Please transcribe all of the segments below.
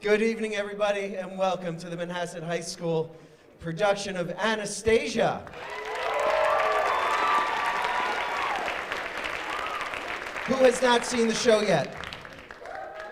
Good evening, everybody, and welcome to the Manhasset High School production of Anastasia. Who has not seen the show yet?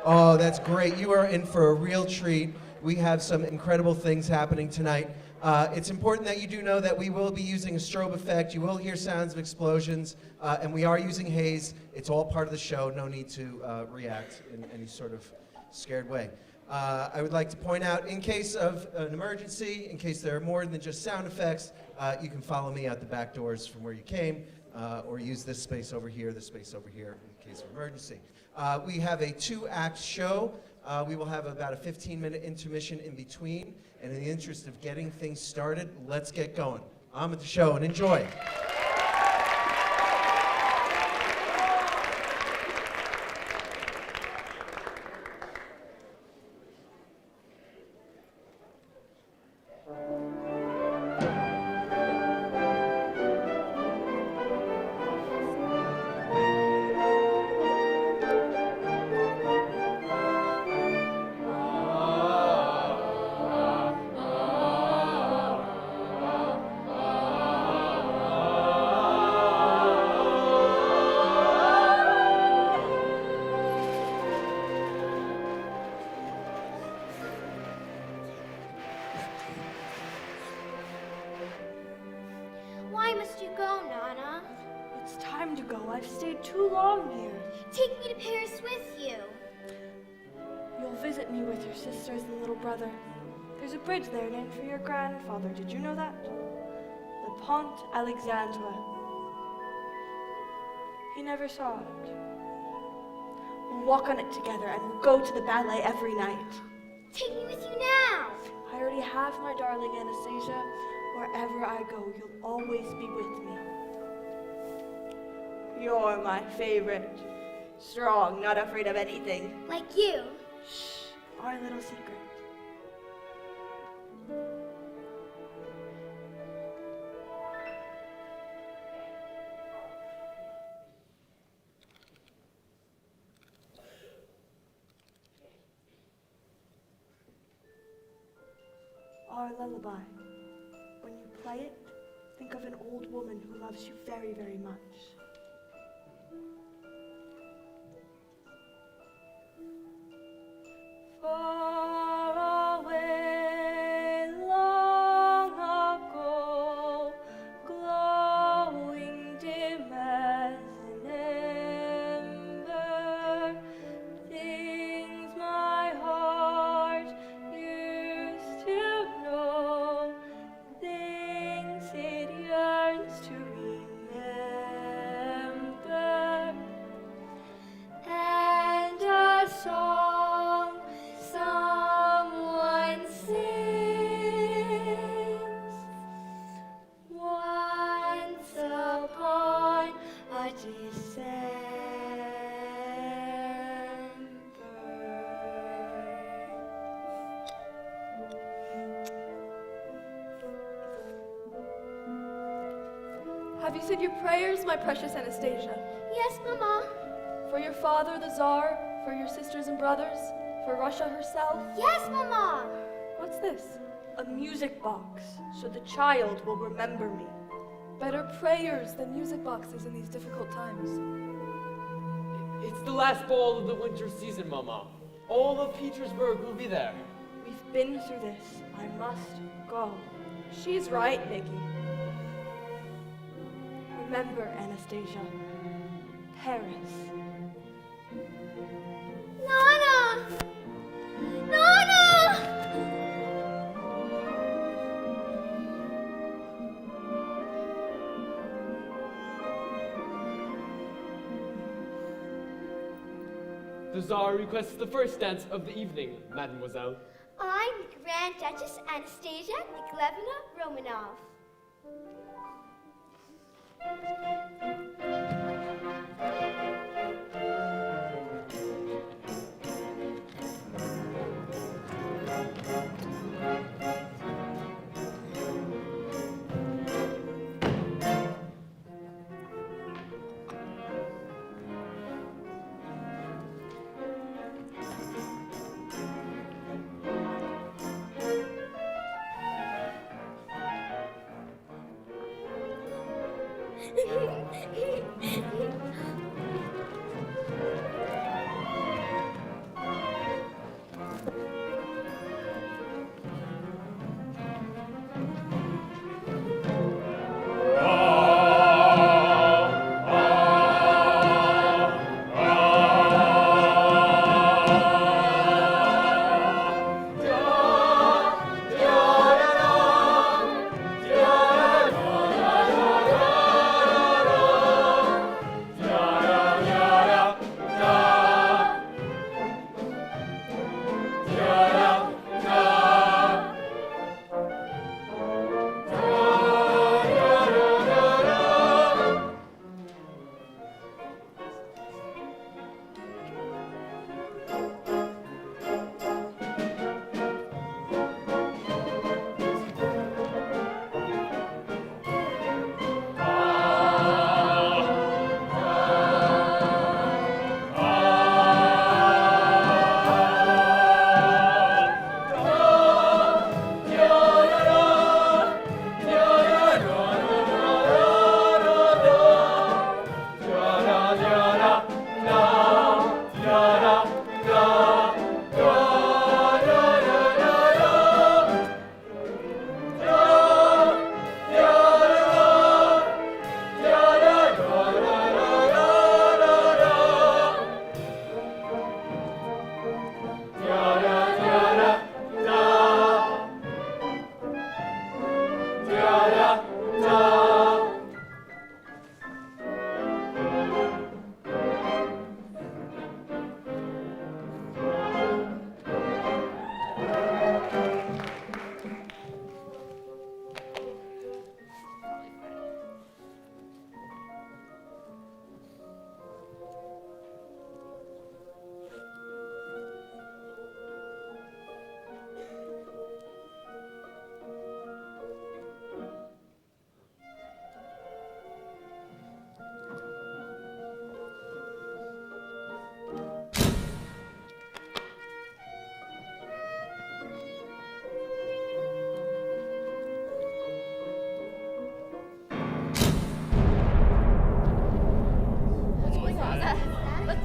Oh, that's great. You are in for a real treat. We have some incredible things happening tonight. It's important that you do know that we will be using a strobe effect. You will hear sounds of explosions, and we are using haze. It's all part of the show. No need to react in any sort of scared way. I would like to point out, in case of an emergency, in case there are more than just sound effects, you can follow me out the back doors from where you came, or use this space over here, in case of emergency. We have a 2-act show. We will have about a 15-minute intermission in between, and in the interest of getting things started, let's get going. On with the show, and enjoy. Why must you go, Nana? It's time to go. I've stayed too long here. Take me to Paris with you. You'll visit me with your sisters and little brother. There's a bridge there named for your grandfather. Did you know that? The Pont Alexandre. He never saw it. We'll walk on it together and we'll go to the ballet every night. Take me with you now. I already have my darling Anastasia. Wherever I go, you'll always be with me. You're my favorite. Strong, not afraid of anything. Like you. Shh, our little secret. Our lullaby. When you play it, think of an old woman who loves you very, very much. Far away, long ago, glowing dim as an ember, things my heart used to know, things it yearns to remember, and a song someone sings once upon a December. Have you said your prayers, my precious Anastasia? Yes, Mama. For your father, the Tsar, for your sisters and brothers, for Russia herself? Yes, Mama. What's this? A music box, so the child will remember me. Better prayers than music boxes in these difficult times. It's the last ball of the winter season, Mama. All of Petersburg will be there. We've been through this. I must go. She's right, Nikki. Remember, Anastasia, Paris. Nana! Nana! The Tsar requests the first dance of the evening, Mademoiselle. I'm the Grand Duchess Anastasia Nikolaevna Romanov.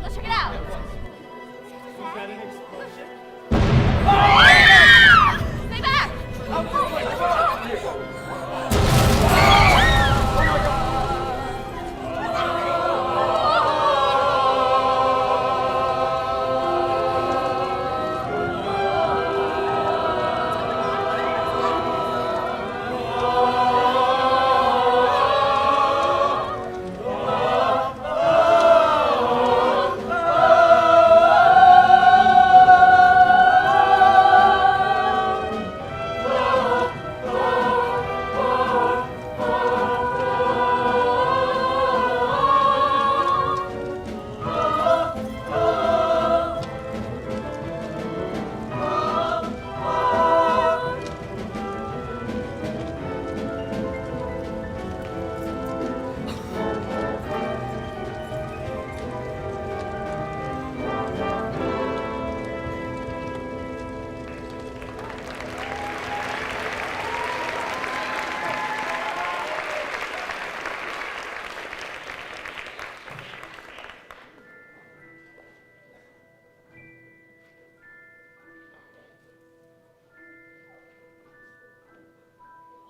Let's check it out. Stay back!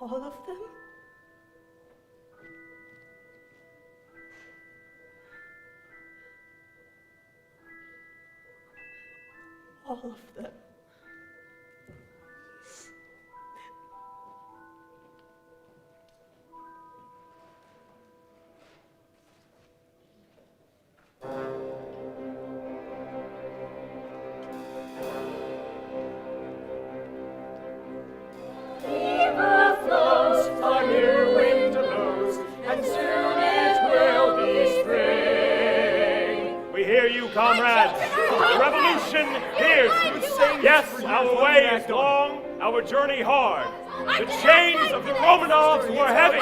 All of them? All of them. Comrades, the revolution is. Yes, our way is long, our journey hard. The chains of the Romanovs were heavy.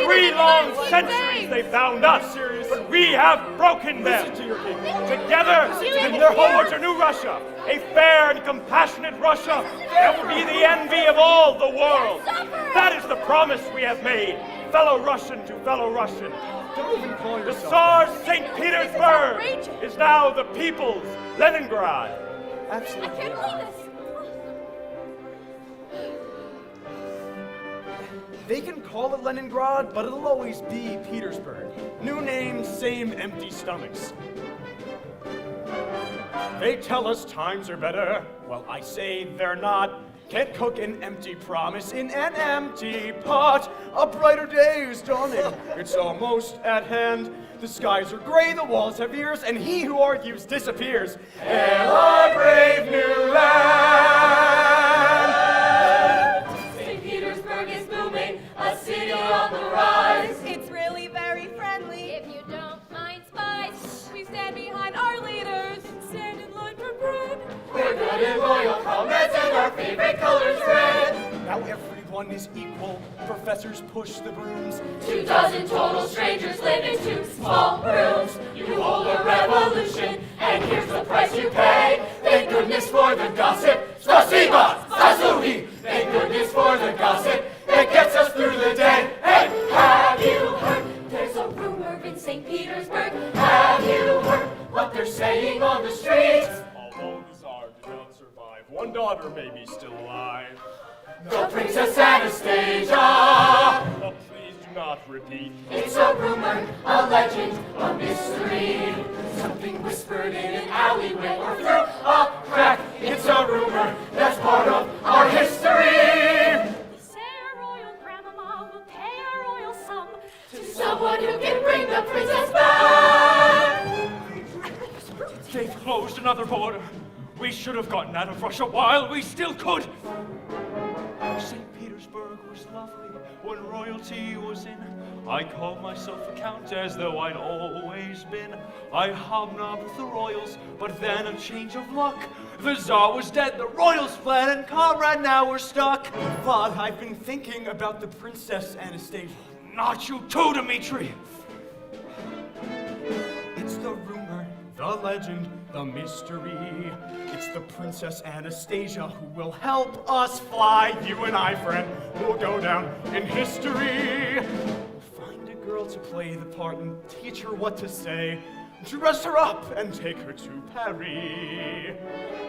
3 long centuries they bound us, but we have broken them. Together, we will forge a new Russia, a fair and compassionate Russia that will be the envy of all the world. That is the promise we have made. fellow Russian to fellow Russian. Don't even call The yourself. Tsar's St. Petersburg outrageous. is now the people's Leningrad. Absolutely. I can't believe this. They can call it Leningrad, but it'll always be Petersburg. New name, same empty stomachs. They tell us times are better. Well, I say they're not. Can't cook an empty promise in an empty pot. A brighter day is dawning. It's almost at hand. The skies are gray, the walls have ears, and he who argues disappears. Hail our brave new land! St. Petersburg is booming, a city on the rise. It's really very friendly. If you don't mind spice, we stand behind our leaders and stand in line for bread. We're good and loyal comrades, and our favorite color's red. Now everyone is equal. Professors push the brooms. 2 dozen total strangers live in 2 small rooms. You hold a revolution, and here's the price you pay. Thank goodness for the gossip. Spasiba! Zasluhi! Thank goodness for the gossip that gets us through the day. Hey, have you heard? There's a rumor in St. Petersburg. Have you heard what they're saying on the streets? Although the Tsar did not survive, one daughter may be still alive. The Princess Anastasia! Oh, please do not repeat. It's a rumor, a legend, a mystery. Something whispered in an alleyway or through a crack. It's a rumor that's part of our history. They say our royal grandmama will pay a royal sum To someone who can bring the princess back. They've closed another border. We should have gotten out of Russia while we still could. St. Petersburg was lovely when royalty was in. I called myself a count as though I'd always been. I hobnobbed with the royals, but then a change of luck. The Tsar was dead, the royals fled, and comrade, now we're stuck. But I've been thinking about the Princess Anastasia. Not you too, Dmitri. It's the rumor, the legend, the mystery. It's the Princess Anastasia who will help us fly. You and I, friend, will go down in history. Find a girl to play the part and teach her what to say. Dress her up and take her to Paris.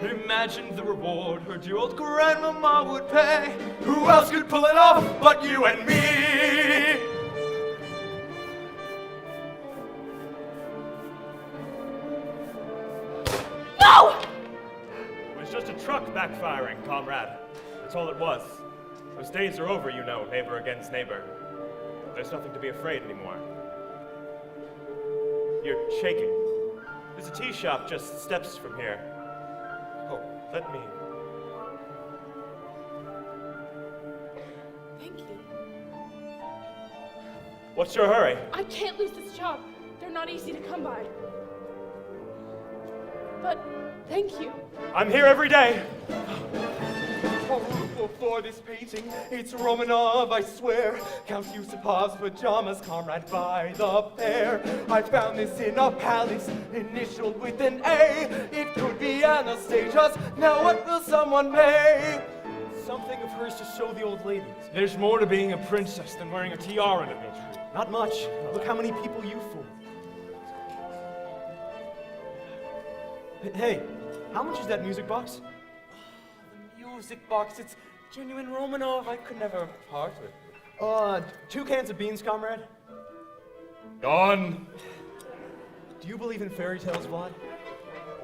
Imagine the reward her dear old grandmama would pay. Who else could pull it off but you and me? No! It was just a truck backfiring, comrade. That's all it was. Those days are over, you know, neighbor against neighbor. There's nothing to be afraid anymore. You're shaking. There's a tea shop just steps from here. Oh, let me. Thank you. What's your hurry? I can't lose this job. They're not easy to come by. But thank you. I'm here every day. For this painting, it's Romanov, I swear. Count Yusupov's pajamas, comrade, by the pair. I found this in a palace, initialed with an A. It could be Anastasia's, now what will someone pay? Something of hers to show the old ladies. There's more to being a princess than wearing a tiara, Dmitri. Not much. Look how many people you fooled. Hey, how much is that music box? The music box, it's genuine Romanov. I could never part with it. 2 cans of beans, comrade. Gone. Do you believe in fairy tales, Vlad?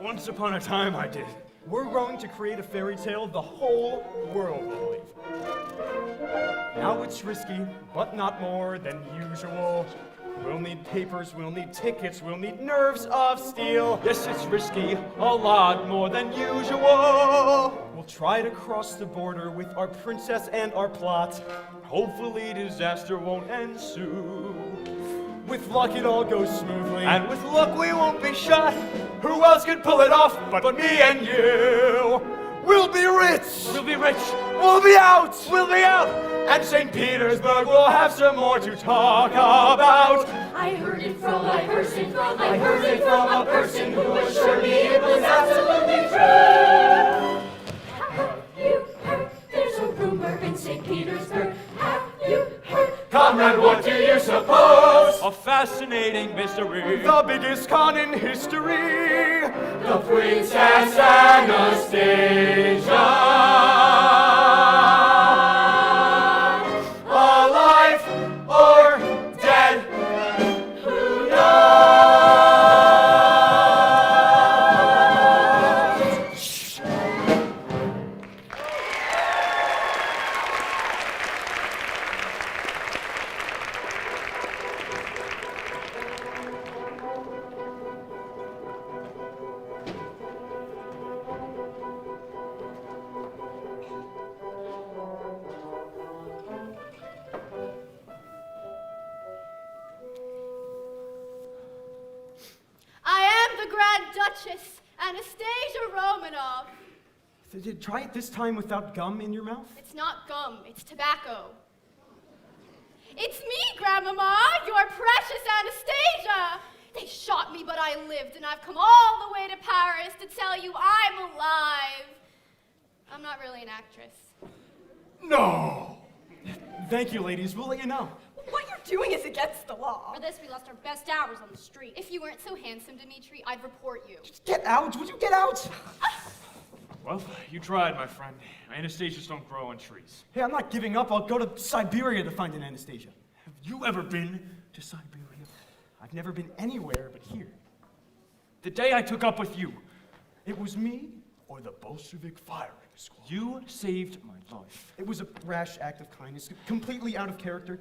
Once upon a time, I did. We're going to create a fairy tale the whole world will believe. Now it's risky, but not more than usual. We'll need papers, we'll need tickets, we'll need nerves of steel. Yes, it's risky, a lot more than usual. We'll try to cross the border with our princess and our plot. Hopefully disaster won't ensue. With luck it all goes smoothly. And with luck we won't be shot. Who else could pull it off but me and you? We'll be rich! We'll be rich. We'll be out! We'll be out. And St. Petersburg will have some more to talk about. I heard it from a person who assured me it was absolutely true. Have you heard? There's a rumor in St. Petersburg. Have you heard? Comrade, what do you suppose? A fascinating mystery. The biggest con in history. The Princess Anastasia. Alive or dead? Who knows? I am the Grand Duchess, Anastasia Romanov. Try it this time without gum in your mouth. It's not gum, it's tobacco. It's me, Grandmama, your precious Anastasia. They shot me, but I lived, and I've come all the way to Paris to tell you I'm alive. I'm not really an actress. No! Thank you, ladies. We'll let you know. What you're doing is against the law. For this, we lost our best hours on the street. If you weren't so handsome, Dimitri, I'd report you. Get out! Would you get out? Well, you tried, my friend. Anastasias don't grow on trees. Hey, I'm not giving up. I'll go to Siberia to find an Anastasia. Have you ever been to Siberia? I've never been anywhere but here. The day I took up with you, It was me or the Bolshevik firing squad. you saved my life. It was a rash act of kindness, completely out of character.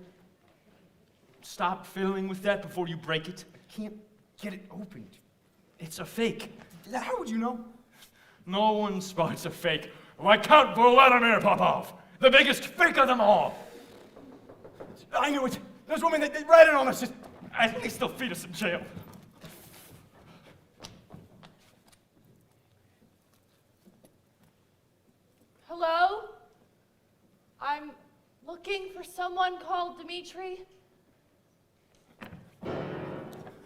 Stop fiddling with that before you break it. I can't get it opened. It's a fake. How would you know? No one spots a fake like Count Vladimir Popov, the biggest fake of them all. I knew it. Those women, they read it on us. I think they still feed us in jail. Hello? I'm looking for someone called Dimitri.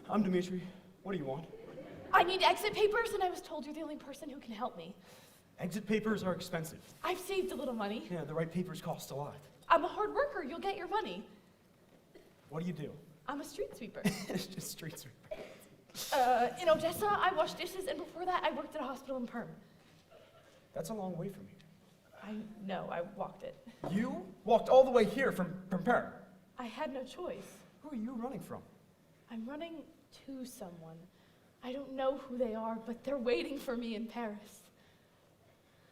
I'm Dimitri. What do you want? I need exit papers, and I was told you're the only person who can help me. Exit papers are expensive. I've saved a little money. Yeah, the right papers cost a lot. I'm a hard worker. You'll get your money. What do you do? I'm a street sweeper. It's just street sweeper. In Odessa, I washed dishes, and before that, I worked at a hospital in Perm. That's a long way from here. I know, I walked it. You walked all the way here from Perm. I had no choice. Who are you running from? I'm running to someone. I don't know who they are, but they're waiting for me in Paris.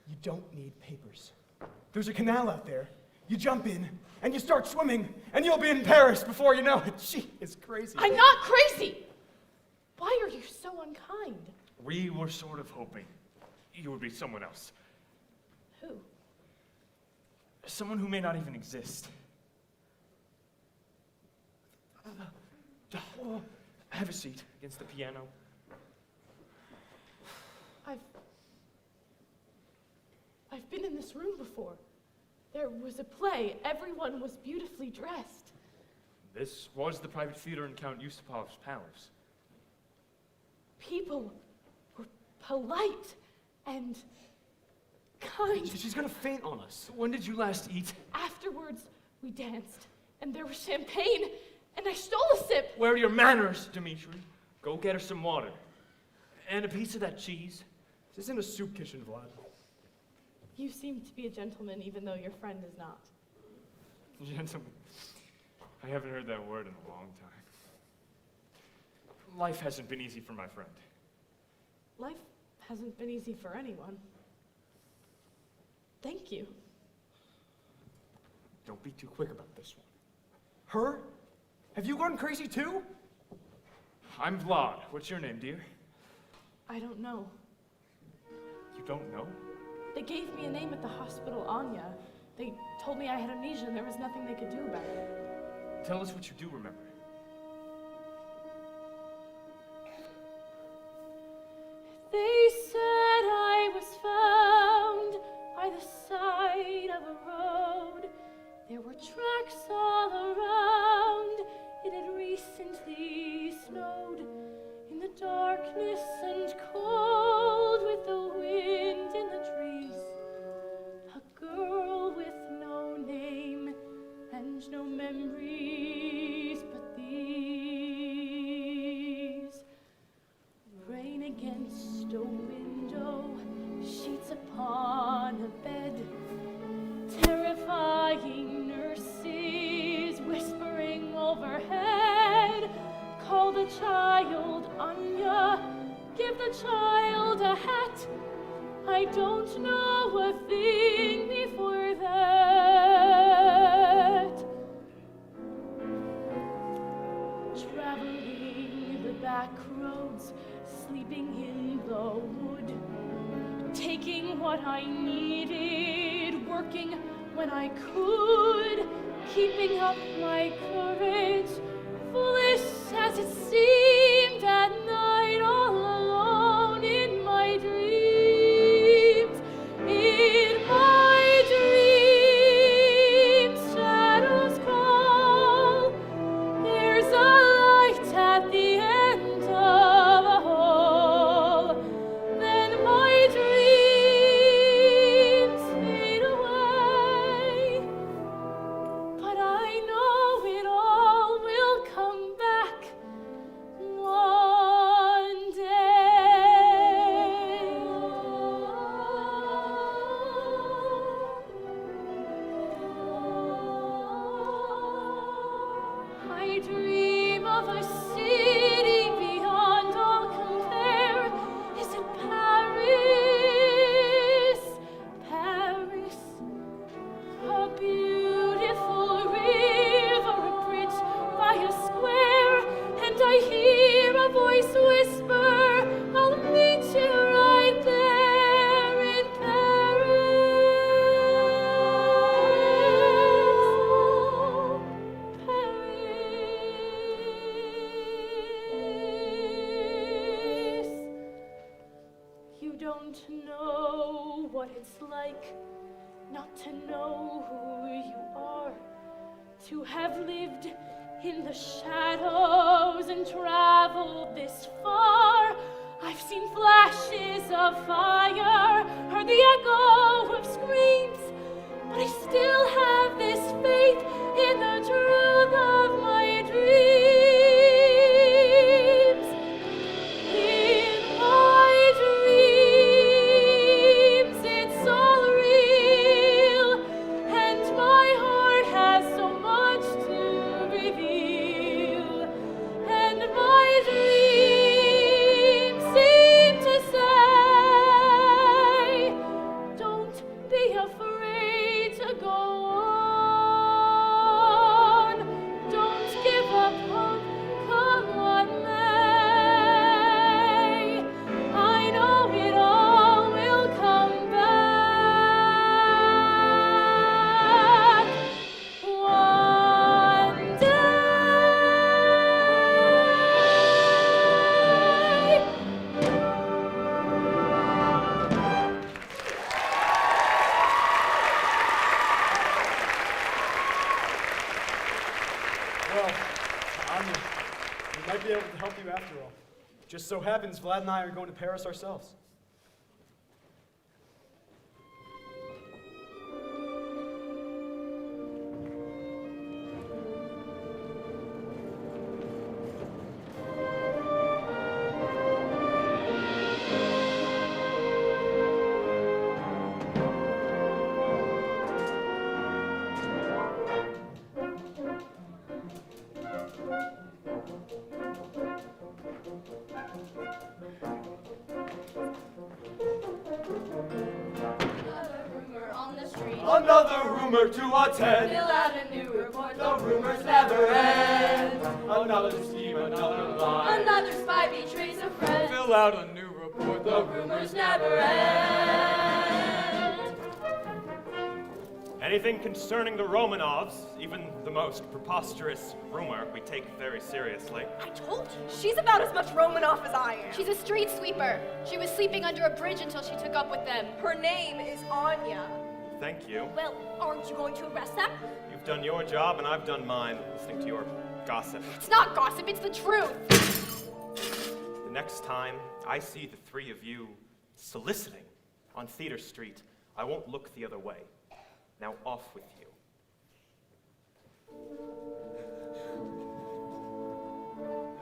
You don't need papers. There's a canal out there. You jump in, and you start swimming, and you'll be in Paris before you know it. She is crazy. I'm not crazy! Why are you so unkind? We were sort of hoping you would be someone else. Who? Someone who may not even exist. Have a seat against the piano. I've been in this room before. There was a play. Everyone was beautifully dressed. This was the private theater in Count Yusupov's palace. People were polite and kind. She's gonna faint on us. When did you last eat? Afterwards, we danced, and there was champagne, and I stole a sip. Where are your manners, Dimitri? Go get her some water. And a piece of that cheese. This isn't a soup kitchen, Vlad. You seem to be a gentleman, even though your friend is not. Gentlemen, I haven't heard that word in a long time. Life hasn't been easy for my friend. Life hasn't been easy for anyone. Thank you. Don't be too quick about this one. Her? Have you gone crazy too? I'm Vlad. What's your name, dear? I don't know. You don't know? They gave me a name at the hospital, Anya. They told me I had amnesia and there was nothing they could do about it. Tell us what you do remember. They said I was found by the side of a road. There were tracks all around. It had recently snowed. In the darkness and cold, with the wind in the trees, a girl with no name and no memory what I needed, working when I could, keeping up my courage, foolish as it seemed at night, all alone in my dreams. In my dreams, shadows crawl. There's a light at the end of a hall. Then my dreams fade away. But I know it all will come back one day. I dream of a city beyond all compare. Is it Paris? Paris. A beautiful river, a bridge by a square, and I hear a voice whisper, I'll meet you right there in Paris. You don't know what it's like not to know who you are, to have lived in the shadows and traveled this far. I've seen flashes of fire, heard the echo of screams, but I still have this faith in the truth of my dreams. In my dreams, it's all real, and my heart has so much to reveal. And my dreams seem to say, don't be afraid to go on. Don't give up hope, come what may. I know it all will come back one day. Well, Anya, we might be able to help you after all. Just so happens Vlad and I are going to Paris ourselves. Another rumor on the street. Another rumor to attend. Fill out a new report. The rumors never end. Another scheme, another lie. Another spy betrays a friend. Fill out a new report. The Rumors never end. Anything concerning the Romanovs, even the most preposterous rumor, we take very seriously. I told you, she's about as much Romanoff as I am. She's a street sweeper. She was sleeping under a bridge until she took up with them. Her name is Anya. Thank you. Well, aren't you going to arrest them? You've done your job and I've done mine, listening to your gossip. It's not gossip, it's the truth. The next time I see the three of you soliciting on Theater Street, I won't look the other way. Now off with you.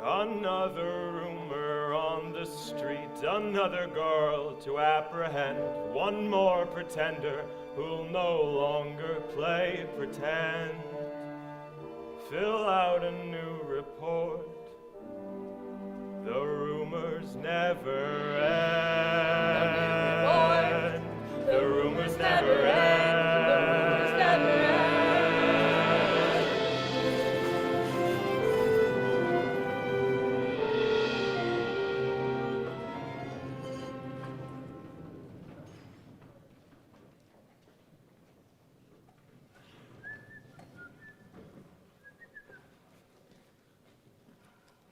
Another rumor on the street, another girl to apprehend, one more pretender who'll no longer play pretend. Fill out a new report. The rumors never end. The rumors never end.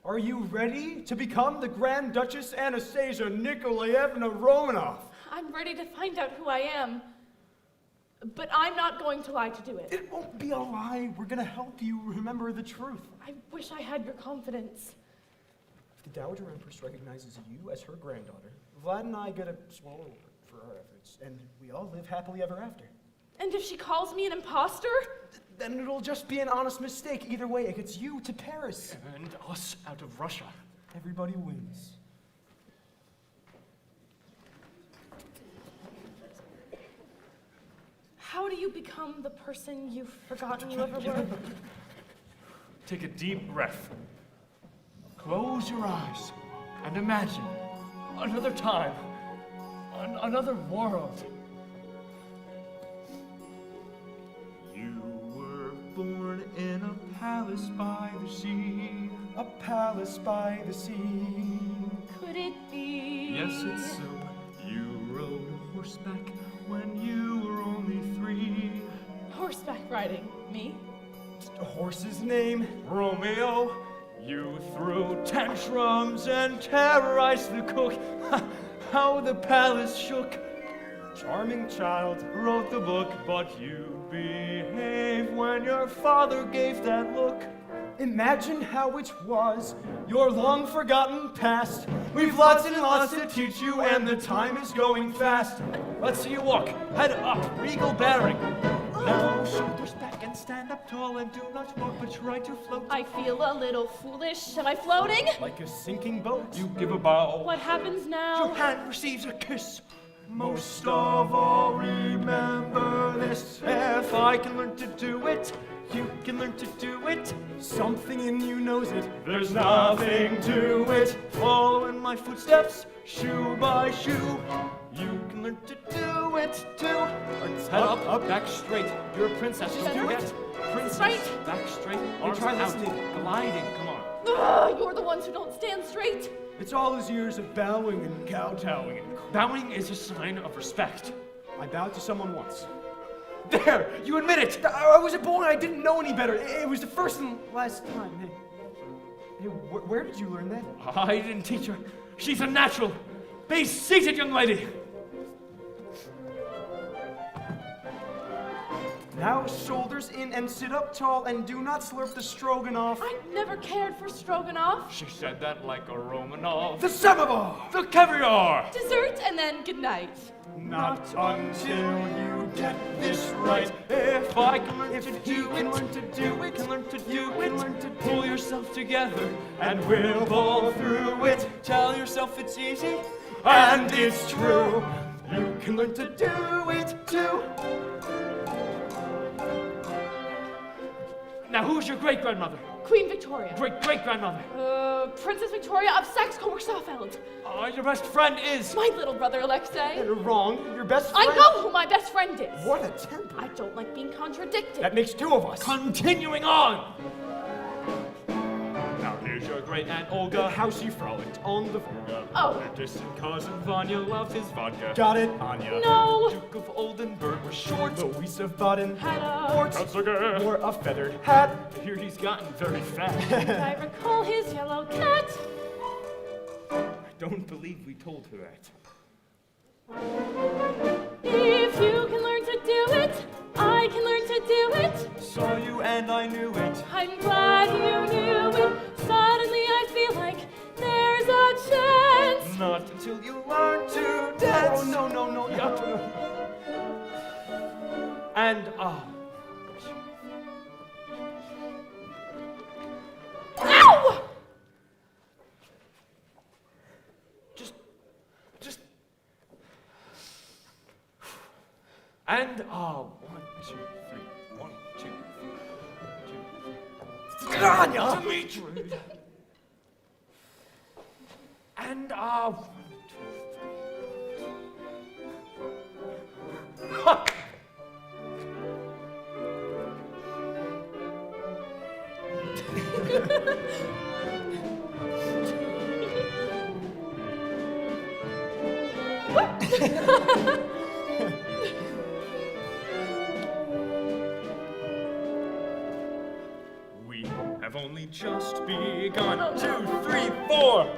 Are you ready to become the Grand Duchess Anastasia Nikolaevna Romanov? I'm ready to find out who I am. But I'm not going to lie to do it. It won't be a lie. We're gonna help you remember the truth. I wish I had your confidence. If the Dowager Empress recognizes you as her granddaughter, Vlad and I get a small reward for our efforts, and we all live happily ever after. And if she calls me an imposter? Then it'll just be an honest mistake. Either way, it gets you to Paris. And us out of Russia. Everybody wins. How do you become the person you've forgotten you ever were? Take a deep breath. Close your eyes and imagine another time, another world. You were born in a palace by the sea. A palace by the sea. Could it be? Yes, it's so. You rode horseback when you were only 3. Horseback riding. Me? A horse's name? Romeo, you threw tantrums and terrorized the cook. How the palace shook. Charming child. Wrote the book, but you behaved when your father gave that look. Imagine how it was, your long forgotten past. We've lots and lots to teach you, and the time is going fast. Let's see you walk. Head up, regal bearing. Now shoulders back and stand up tall, and do not walk, but try to float. I feel a little foolish. Am I floating? Like a sinking boat. You give a bow. What happens now? Your hand receives a kiss. Most of all, remember this. If I can learn to do it, you can learn to do it. Something in you knows it. There's nothing to it. Follow in my footsteps, shoe by shoe. You can learn to do it too. Let's head up, back straight. You're a princess, don't forget. Princess, Right. back straight, arms try out, listening. gliding, come on. Ugh, you're the ones who don't stand straight. It's all his years of bowing and kowtowing. Bowing is a sign of respect. I bowed to someone once. There, you admit it. I was a boy, I didn't know any better. It was the first and last time. Hey, where did you learn that? I didn't teach her. She's a natural. Be seated, young lady. Now shoulders in and sit up tall and do not slurp the stroganoff. I never cared for stroganoff. She said that like a Romanov. The samovar! The caviar! Dessert and then good night. Not until you get this right. If I can learn to do you can it, learn to do it, can learn to do you can it, learn to pull do yourself together, and we'll ball through it. tell yourself it's easy, And it's true. You can learn to do it too. Now who's your great-grandmother? Queen Victoria. Great-great-grandmother? Princess Victoria of Saxe-Coburg-Saalfeld. Your best friend is... My little brother Alexei. You're wrong. Your best I friend. know who my best friend is. What a temper. I don't like being contradicted. That makes 2 of us. Continuing on! Now here's your great-aunt Olga. How she frolicked on the Volga. Oh. Your distant cousin Vanya loved his vodka. Got it, Anya. No. Duke of Oldenburg was short. Louise of Baden. Had a... Mort Herzoger. wore a feathered hat. Here he's gotten very fat. I recall his yellow cat. I don't believe we told her that. If you can learn to do it, I can learn to do it. Saw you and I knew it. I'm glad you knew it. Suddenly I feel like there's a chance. Not until you learn to dance. Oh, no, no, no, Yup. no. And Ow! just. And 1, 2, 3. 1, 2, 3. 2, 3. Anya! Dimitri. And 1, 2, 3. Ha! We have only just begun. 2, 3, 4.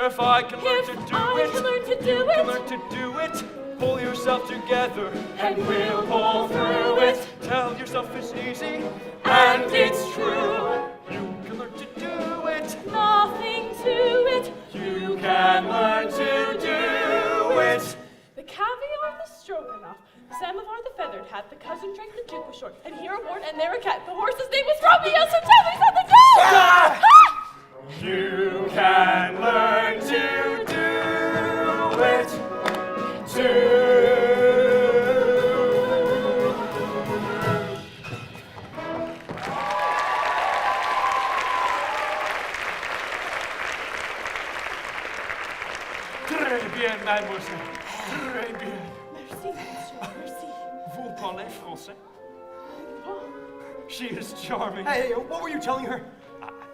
If I can learn to do it, you can learn to do it. Pull yourself together, and we'll pull through it. Tell yourself it's easy, and it's true. You can learn to do it. Nothing to it. You can learn to do it. The caviar, the stroganoff, the samovar, the feathered hat, the cousin drank, the duke was short, and here a wart, and there a cat. The horse's name was Romeo, so tell me something good! Ah! You can learn to do it too. Très bien, mademoiselle. Très bien. Merci, monsieur, merci. Vous parlez français? She is charming. Hey, what were you telling her?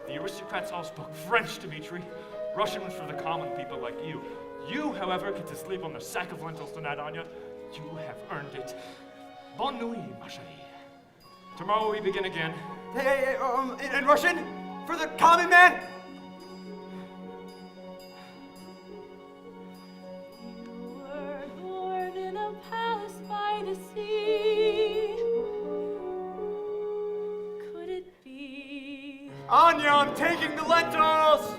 The aristocrats all spoke French, Dimitri. Russian was for the common people like you. You, however, get to sleep on the sack of lentils tonight, Anya. You have earned it. Bonne nuit, ma chérie. Tomorrow we begin again. Hey, in Russian? For the common man? You were born in a palace by the sea. Could it be? Anya, I'm taking the lentils!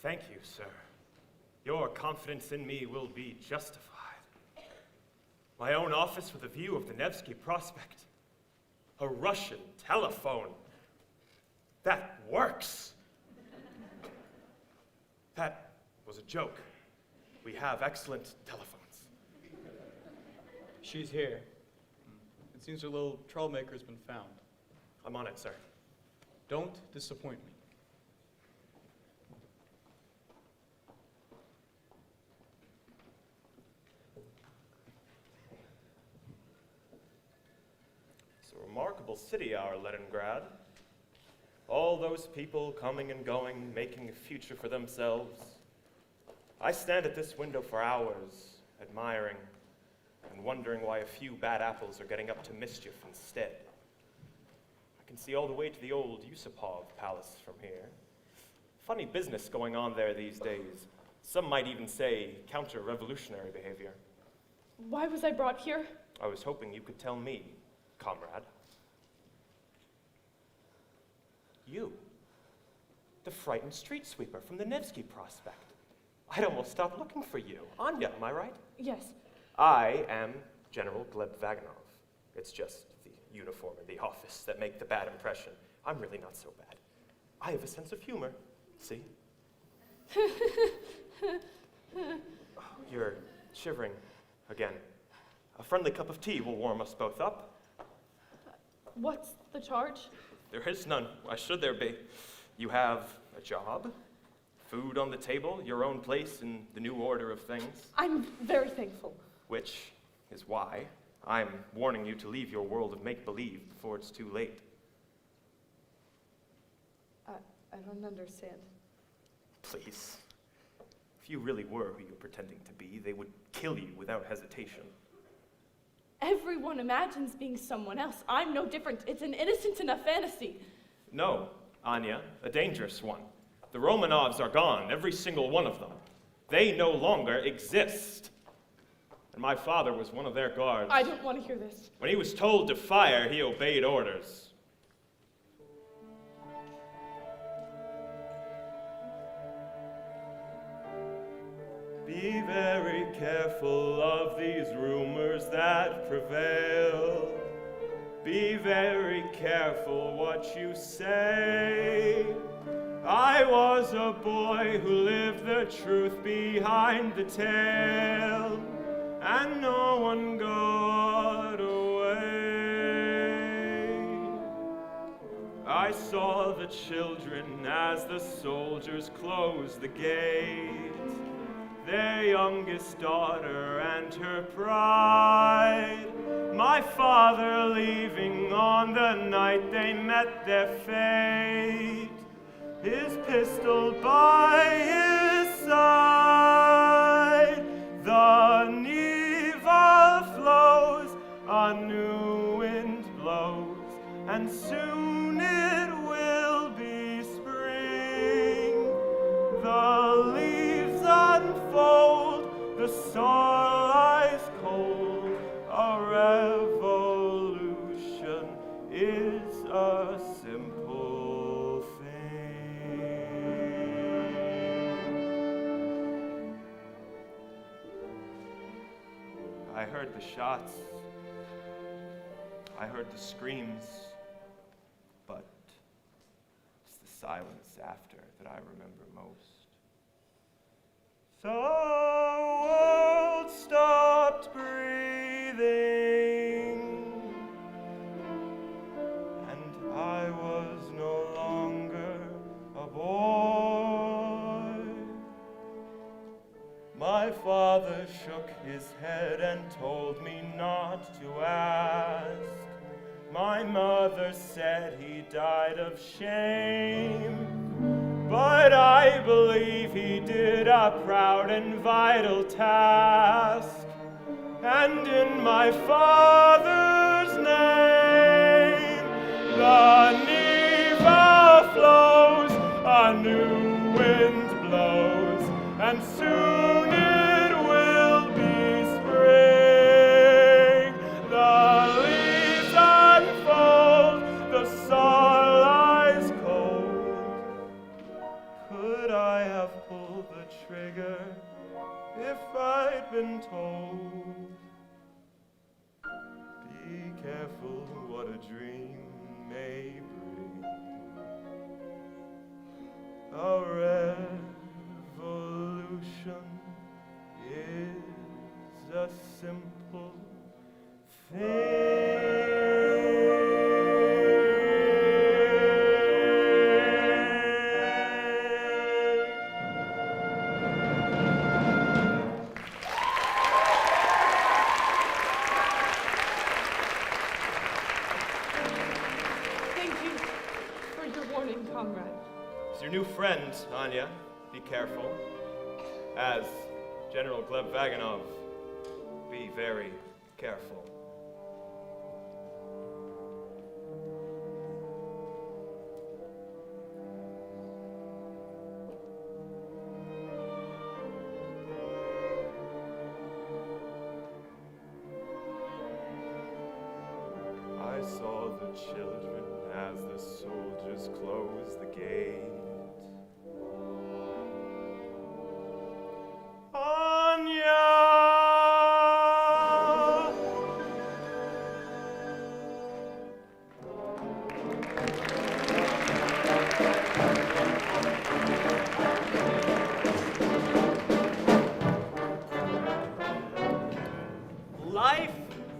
Thank you, sir. Your confidence in me will be justified. My own office with a view of the Nevsky Prospect. A Russian telephone. That works. That was a joke. We have excellent telephones. She's here. It seems her little troublemaker's been found. I'm on it, sir. Don't disappoint me. It's a remarkable city, our Leningrad. All those people coming and going, making a future for themselves. I stand at this window for hours, admiring and wondering why a few bad apples are getting up to mischief instead. I can see all the way to the old Yusupov Palace from here. Funny business going on there these days. Some might even say counter-revolutionary behavior. Why was I brought here? I was hoping you could tell me, comrade. You, the frightened street sweeper from the Nevsky Prospect. I'd almost stopped looking for you. Anya, am I right? Yes. I am General Gleb Vaganov. It's just the uniform and the office that make the bad impression. I'm really not so bad. I have a sense of humor, see? Oh, you're shivering again. A friendly cup of tea will warm us both up. What's the charge? There is none. Why should there be? You have a job, food on the table, your own place in the new order of things. I'm very thankful. Which is why I'm warning you to leave your world of make-believe before it's too late. I don't understand. Please. If you really were who you're pretending to be, they would kill you without hesitation. Everyone imagines being someone else. I'm no different. It's an innocent enough fantasy. No, Anya, a dangerous one. The Romanovs are gone, every single one of them. They no longer exist. And my father was one of their guards. I don't want to hear this. When he was told to fire, he obeyed orders. Be very careful of these rumors that prevail. Be very careful what you say. I was a boy who lived the truth behind the tale, and no one got away. I saw the children as the soldiers closed the gate, their youngest daughter and her pride, my father leaving on the night they met their fate, his pistol by his side. The Neva flows, a new wind blows, and soon it will be spring. The leaves unfold, the soil lies cold, a revolution is a simple thing. I heard the shots, I heard the screams, but it's the silence after that I remember most. The world stopped breathing, and I was no longer a boy. My father shook his head and told me not to ask. My mother said he died of shame, but I believe he did a proud and vital task. And in my father's name, the Neva flows, a new wind blows, and soon it will be spring. The leaves unfold, the soil lies cold. Could I have pulled the trigger if I'd been told? Be careful what a dream may bring. A revolution is a simple Thank you for your warning, comrade. It's your new friend, Anya. Be careful. As General Gleb Vaganov, be very careful. I saw the children as the soldiers closed the gate. Anya! Life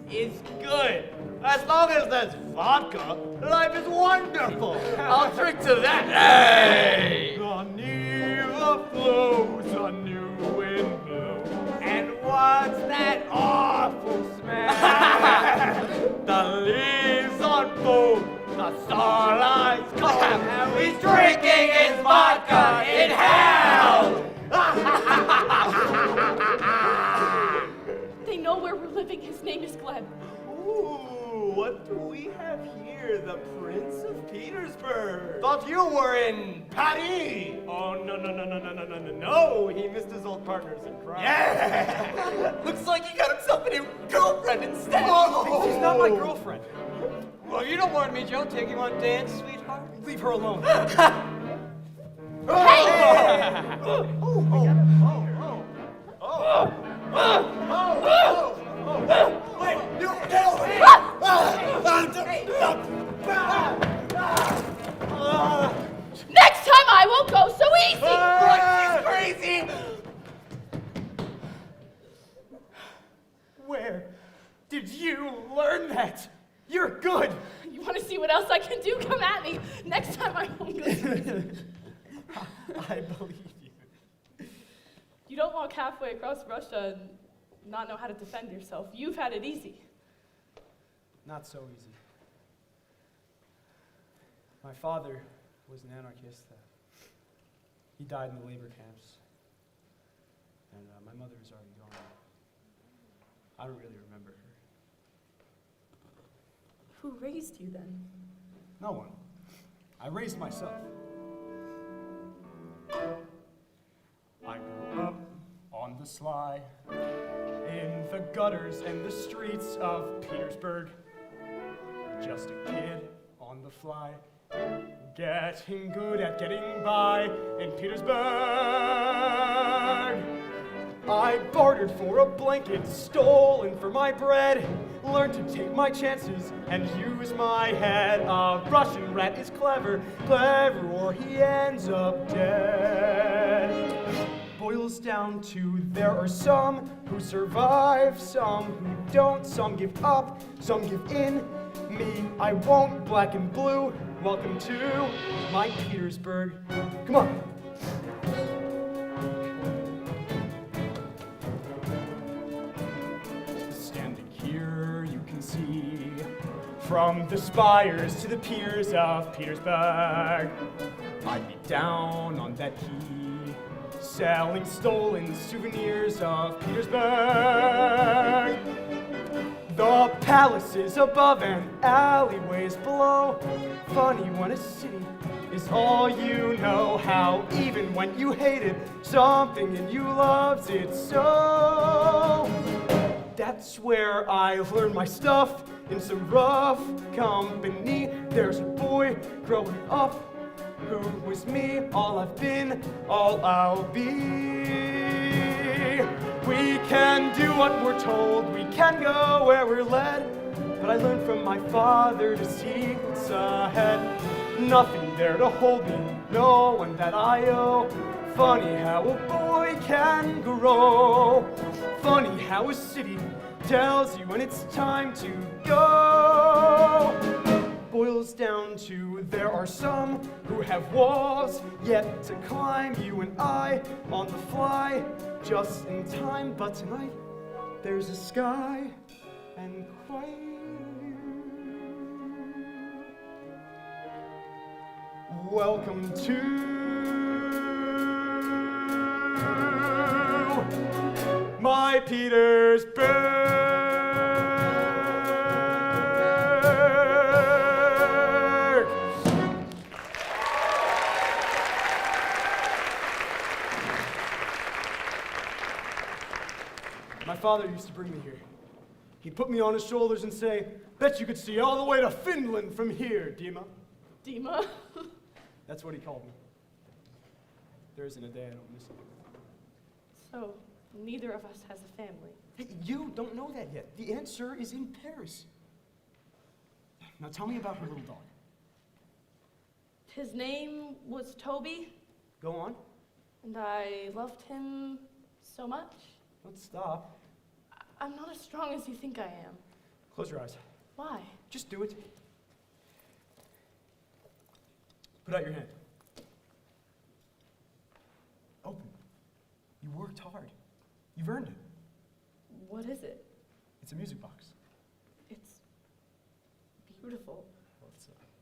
is good. As long as there's vodka, life is wonderful. I'll drink to that. Hey! The Neva flows, a new wind blows. And what's that awful smell? The leaves unfold, The starlight's cold, and he's drinking his vodka in hell. They know where we're living. His name is Gleb. Ooh, what do we have here? The Prince of Petersburg. Thought you were in Paris. Oh, no, he missed his old partners in crime. Yeah. Looks like he got himself a new girlfriend instead. She's not my girlfriend. Well, you don't want me, Joe. Taking one dance, sweetheart? Leave her alone. Wait, you get over here! I believe you. You don't walk halfway across Russia and not know how to defend yourself. You've had it easy. Not so easy. My father was an anarchist. He died in the labor camps. And my mother is already gone. I don't really remember her. Who raised you then? No one. I raised myself. I grew up on the sly, in the gutters and the streets of Petersburg. Just a kid on the fly, getting good at getting by in Petersburg. I bartered for a blanket, stolen for my bread, learned to take my chances and use my head. A Russian rat is clever, or he ends up dead. Boils down to there are some who survive, some who don't, some give up, some give in. Me, I won't, black and blue. Welcome to my Petersburg. Come on. Standing here, you can see from the spires to the piers of Petersburg. I'd be down on that quay, selling stolen souvenirs of Petersburg. The palaces above and alleyways below. Funny when a city is all you know. How even when you hated something and you loved it so. That's where I learned my stuff in some rough company. There's a boy growing up who was me. All I've been, all I'll be. We can do what we're told, we can go where we're led. But I learned from my father to see what's ahead. Nothing there to hold me, no one that I owe. Funny how a boy can grow. Funny how a city tells you when it's time to go. Boils down to there are some who have walls yet to climb. You and I on the fly, just in time. But tonight there's a sky and quite a view. Welcome to my Petersburg. My father used to bring me here. He'd put me on his shoulders and say, bet you could see all the way to Finland from here, Dima. Dima? That's what he called me. There isn't a day I don't miss him. So, neither of us has a family. Hey, you don't know that yet. The answer is in Paris. Now tell me about her little dog. His name was Toby, Go on. and I loved him so much. Don't stop. I'm not as strong as you think I am. Close your eyes. Why? Just do it. Put out your hand. Open. You worked hard. You've earned it. What is it? It's a music box. It's beautiful. Well,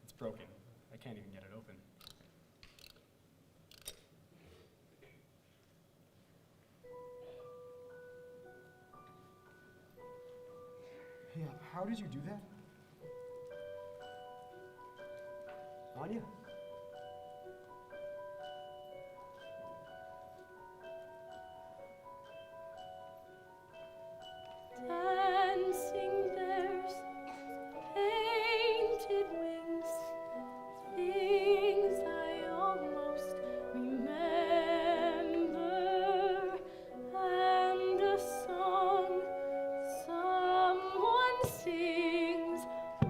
it's broken. I can't even get it open. Hey, how did you do that? Anya? Dancing bears, painted wings, things I almost remember, and a song someone sings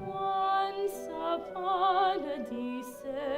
once upon a December.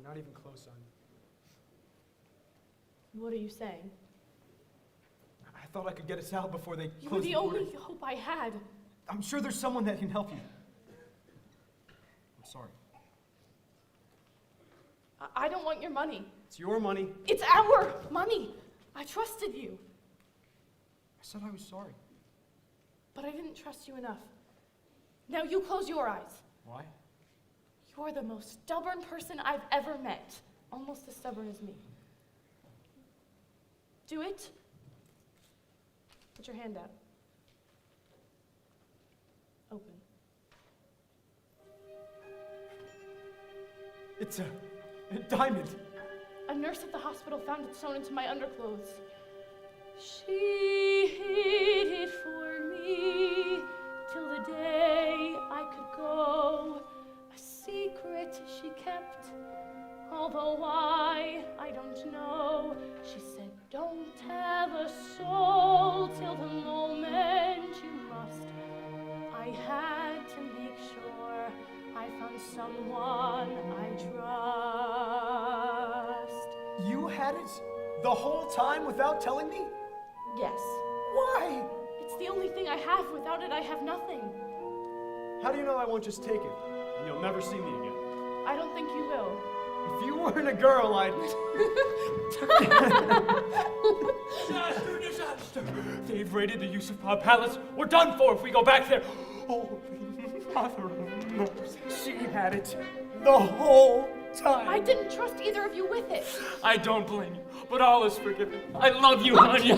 We're not even close, Anya. What are you saying? I thought I could get us out before they You were closed the the only border. hope I had. I'm sure there's someone that can help you. I'm sorry. I don't want your money. It's your money. It's our money. I trusted you, I said I was sorry. but I didn't trust you enough. Now you close your eyes. Why? You're the most stubborn person I've ever met. Almost as stubborn as me. Do it. Put your hand out. Open. It's a diamond. A nurse at the hospital found it sewn into my underclothes. She hid it for me till the day I could go. A secret she kept, although why, I don't know. She said, don't tell a soul till the moment you must. I had to make sure I found someone I trust. You had it the whole time without telling me? Yes. Why? It's the only thing I have. Without it, I have nothing. How do you know I won't just take it and you'll never see me again? I don't think you will. If you weren't a girl, I'd... Disaster, disaster! They've raided the Yusufov Palace. We're done for if we go back there. Oh, Mother of mercy. She had it the whole time. I didn't trust either of you with it. I don't blame you, but all is forgiven. I love you, Anya.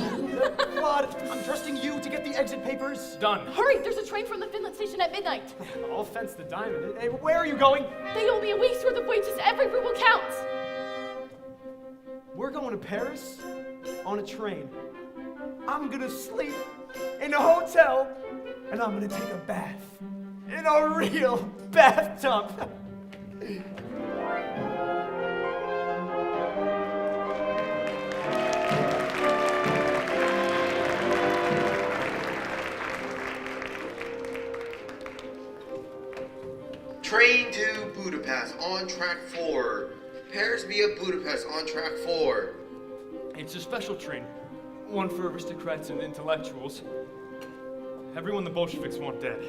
Claude, I'm trusting you to get the exit papers. Done. Hurry, there's a train from the Finland station at midnight. I'll fence the diamond. Hey, where are you going? They owe me a week's worth of wages. Every ruble counts. We're going to Paris on a train. I'm gonna sleep in a hotel, and I'm gonna take a bath in a real bathtub. Train to Budapest on track 4. Paris via Budapest on track 4. It's a special train. One for aristocrats and intellectuals. Everyone the Bolsheviks want dead.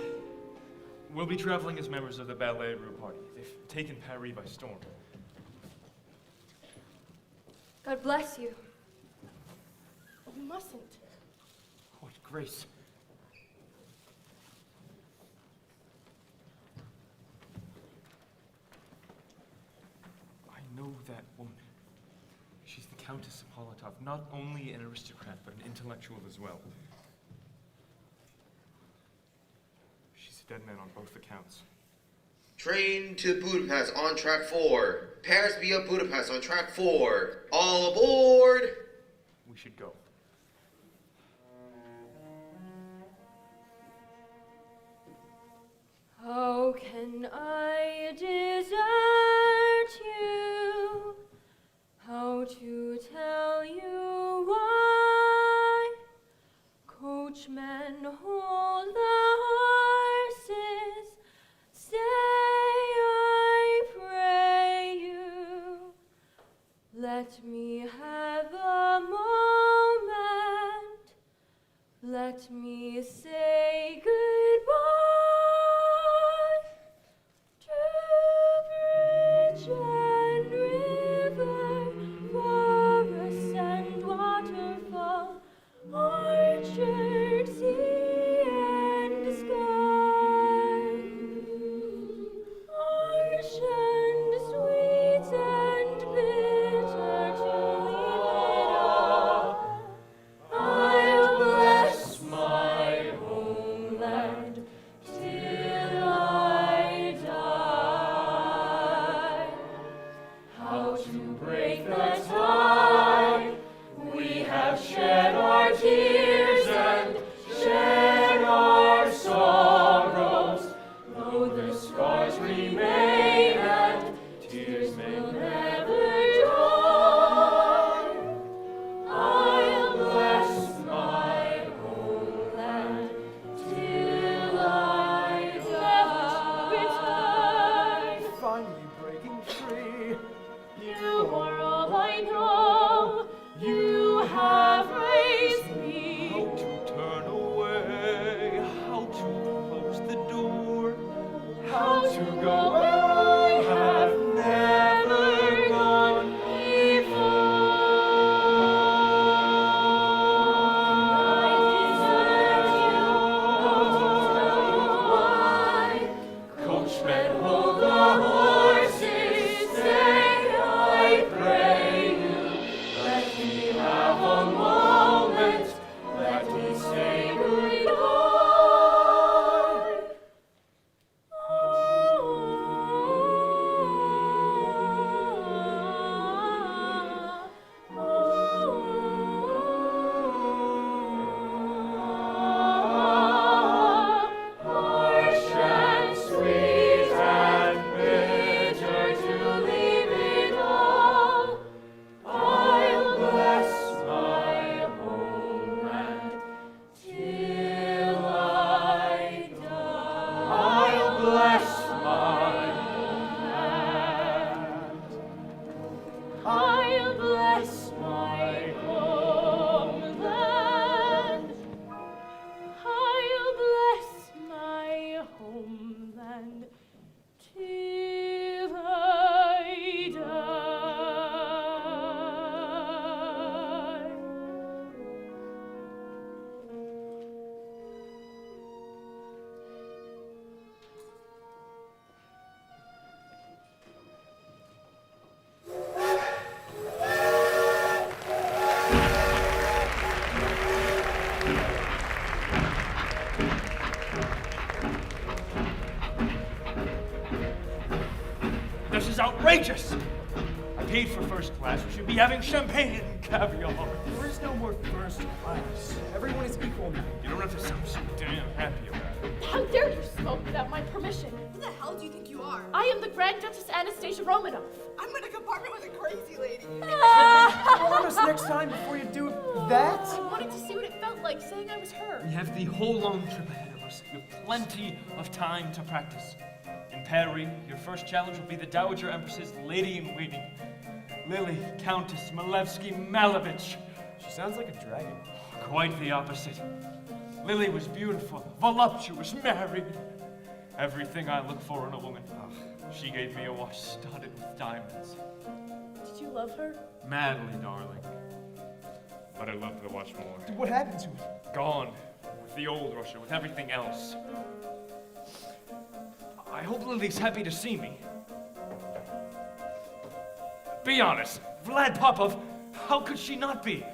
We'll be traveling as members of the Ballet Rue Party. They've taken Paris by storm. God bless you. You mustn't. What grace. I know that woman. She's the Countess of Molotov, not only an aristocrat, but an intellectual as well. She's a dead man on both accounts. Train to Budapest on track 4. Paris via Budapest on track 4. All aboard! We should go. How can I desert you? How to tell you why? Coachman, hold the horses. Stay, I pray you. Let me have a moment. Let me say goodbye. To bridge and river, forest and waterfall, orchard, sea and sky, harsh and sweet and bitter to leave it all. I'll bless my outrageous! I paid for first class. We should be having champagne and caviar. There is no more first class. Everyone is equal now. You don't have to sound so damn happy about it. How dare you smoke without my permission? Who the hell do you think you are? I am the Grand Duchess Anastasia Romanov. I'm in a compartment with a crazy lady. Warn us next time before you do that. I wanted to see what it felt like saying I was her. We have the whole long trip ahead of us. We have plenty of time to practice. In Paris, your first challenge will be the Dowager Empress's lady-in-waiting, Lily Countess Malevsky-Malevich. She sounds like a dragon. Quite the opposite. Lily was beautiful, voluptuous, married. Everything I look for in a woman. She gave me a watch studded with diamonds. Did you love her? Madly, darling. But I loved the watch more. What happened to it? Gone. With the old Russia, with everything else. I hope Lily's happy to see me. Be honest, Vlad Popov, how could she not be?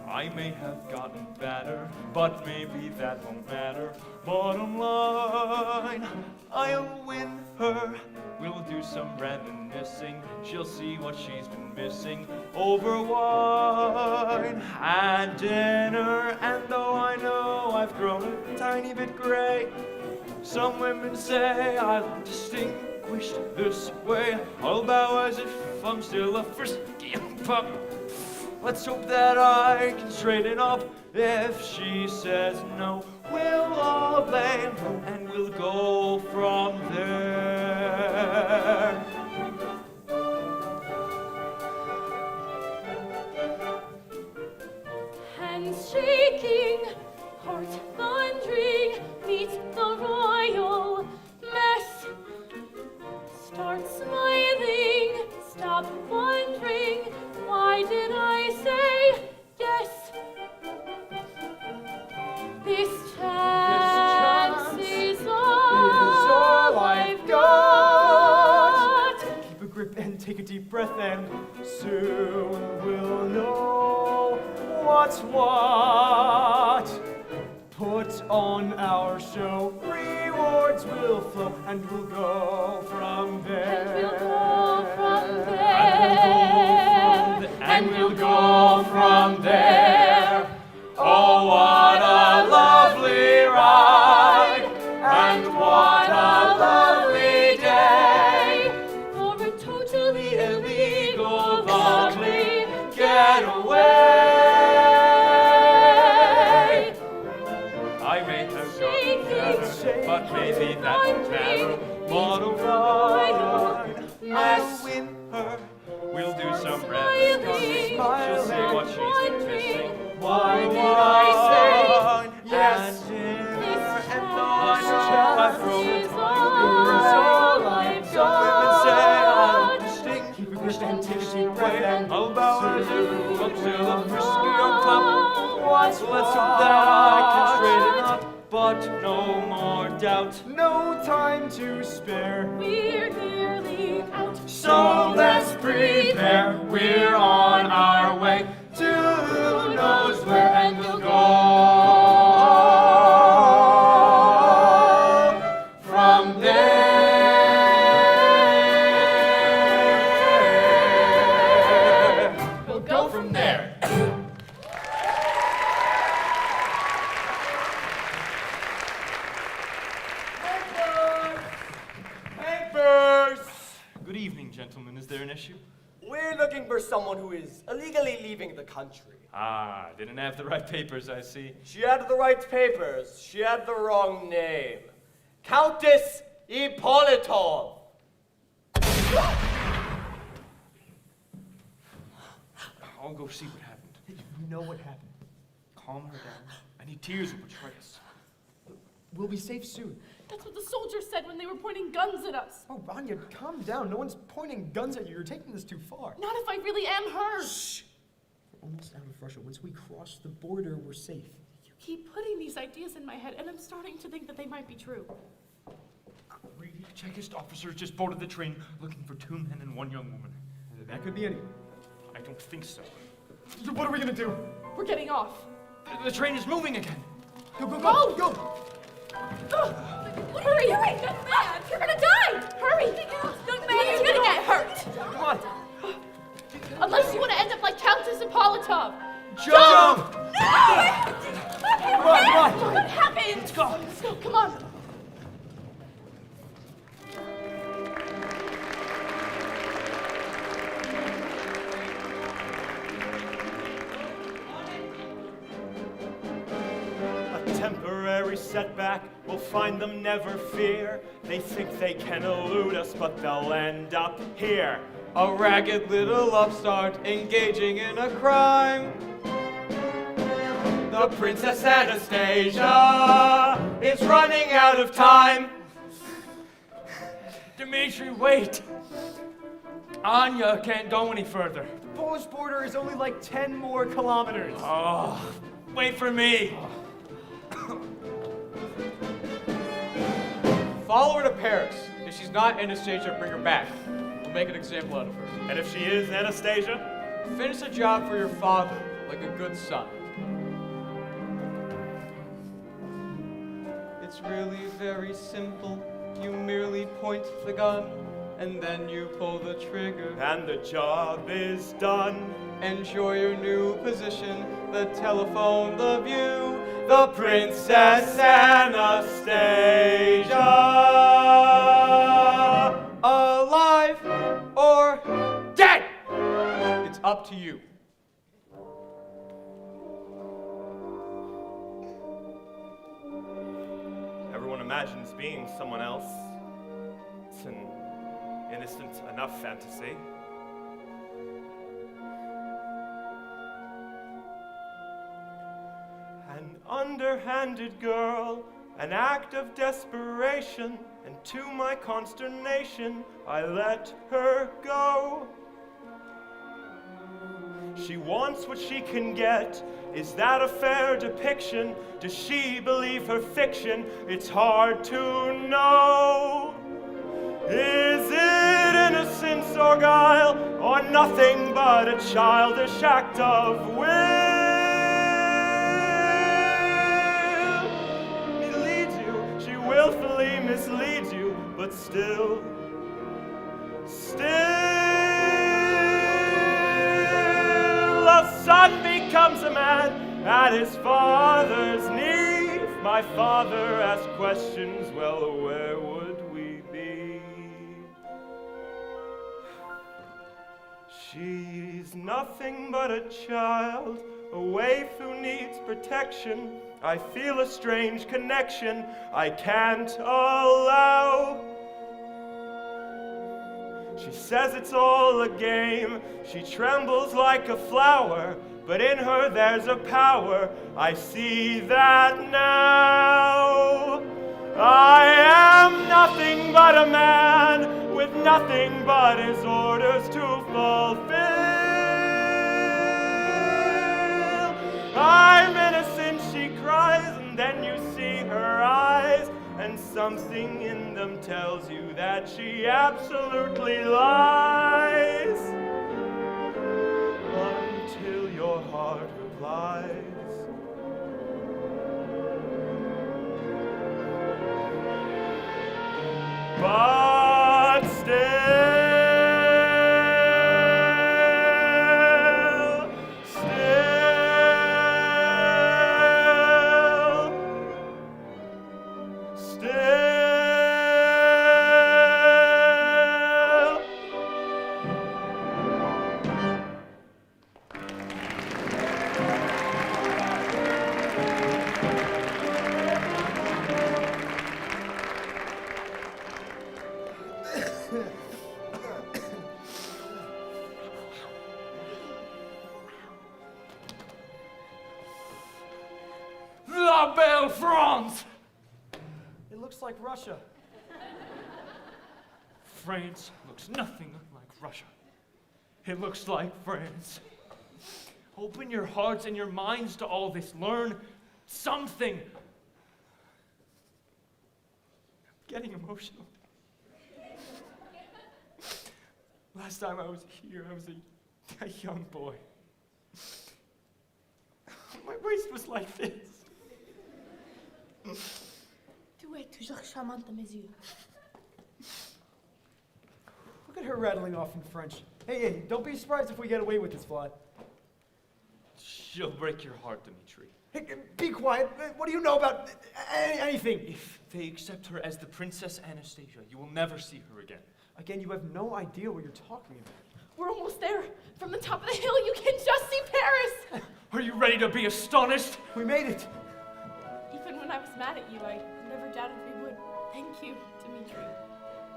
I may have gotten better, but maybe that won't matter. Bottom line, I'll win her. We'll do some reminiscing. She'll see what she's been missing over wine and dinner. And though I know I've grown a tiny bit gray, some women say I look distinguished this way. I'll bow as if I'm still a frisky young pup. Let's hope that I can straighten up. If she says no, we'll all blame and we'll go from there. Hands shaking, heart thundering, meet the royal mess. Start smiling, stop wondering, why did I say yes? This chance is all I've got. Keep a grip and take a deep breath, and soon we'll know what's what. Put on our show, rewards will flow, and we'll go from there. And we'll go from there. And we'll go from there. Oh, what a lovely ride, and what a lovely day. For a totally Illegal, lovely getaway. I may have gotten better, but maybe that won't matter. Bottom line, I'll win her. We'll do some reminiscing. She'll see what she's been missing. Why did I say yes? Dinner, and though I know I've grown a tiny bit, some women say I'm distinct. Keep a grip and take a deep breath, and I'll bow as if I'm still a frisky young pup. So let's hope that I can straighten up, but no more doubt. no time to spare. We're nearly out. So let's prepare. We're on our way to who knows where, and we'll go from there. We'll go from there. Papers! Good evening, gentlemen. Is there an issue? We're looking for someone who is illegally leaving the country. Ah, didn't have the right papers, I see. She had the right papers. She had the wrong name. Countess Ippolitov. I'll go see what happened. You know what happened. Calm her down. Any tears will betray us. We'll be safe soon. That's what the soldiers said when they were pointing guns at us. Oh, Vanya, calm down. No one's pointing guns at you. You're taking this too far. Not if I really am her. We're almost out of Russia. Once we cross the border, we're safe. You keep putting these ideas in my head, and I'm starting to think that they might be true. Three Chekist officers just boarded the train looking for 2 men and 1 young woman. That could be anyone. I don't think so. What are we gonna do? We're getting off. The train is moving again. Go, go, Go! go! Hurry! Young man! You're gonna die! Hurry! Young man, you're gonna get hurt! Come on! Unless you want to end up like Countess Ippolitov. Jump! No! Come on, come on! What happened? Let's go! Let's go, come on. A temporary setback will find them, never fear. They think they can elude us, but they'll end up here. A ragged little upstart engaging in a crime. The Princess Anastasia is running out of time. Dimitri, wait. Anya can't go any further. The Polish border is only like 10 more kilometers. Oh, wait for me. Follow her to Paris. If she's not Anastasia, bring her back. We'll make an example out of her. And if she is Anastasia? Finish a job for your father, like a good son. It's really very simple. You merely point the gun, and then you pull the trigger. And the job is done. Enjoy your new position, the telephone, the view, the Princess Anastasia. Alive or dead? It's up to you. Everyone imagines being someone else. It's an innocent enough fantasy. An underhanded girl, an act of desperation, and to my consternation, I let her go. She wants what she can get. Is that a fair depiction? Does she believe her fiction? It's hard to know. Is it innocence or guile, or nothing but a childish act of will? It leads you, she willfully misleads you, but still, a son becomes a man at his father's knee. My father asked questions, well, where would we be? She's nothing but a child, a waif who needs protection. I feel a strange connection I can't allow. She says it's all a game. She trembles like a flower, but in her there's a power. I see that now. I am nothing but a man with nothing but his orders to fulfill. I'm innocent, she cries, and then you see her eyes, and something in them tells you that she absolutely lies, until your heart replies. But La belle France! It looks like Russia. France looks nothing like Russia. It looks like France. Open your hearts and your minds to all this. Learn something. I'm getting emotional. Last time I was here, I was a young boy. My waist was like this. Tu es toujours charmante à mes yeux. Look at her rattling off in French. Hey, don't be surprised if we get away with this, Vlad. She'll break your heart, Dimitri. Hey, be quiet. What do you know about anything? If they accept her as the Princess Anastasia, you will never see her again. Again, you have no idea what you're talking about. We're almost there. From the top of the hill, you can just see Paris. Are you ready to be astonished? We made it. Even when I was mad at you, I never doubted we would. Thank you, Dimitri.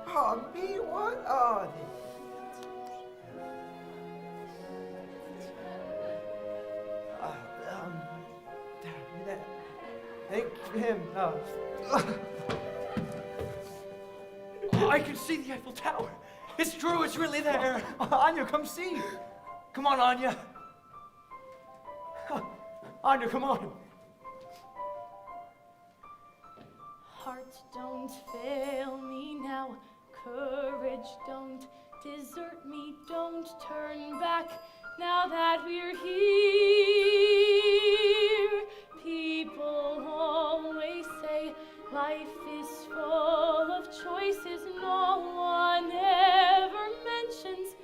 Oh, me? What? Oh, thank him. I can see the Eiffel Tower. It's true, it's really there. Anya, come see. Come on, Anya. Anya, come on. Heart, don't fail me now. Courage, don't desert me. Don't turn back now that we're here. People always say life is full of choices. No one ever mentions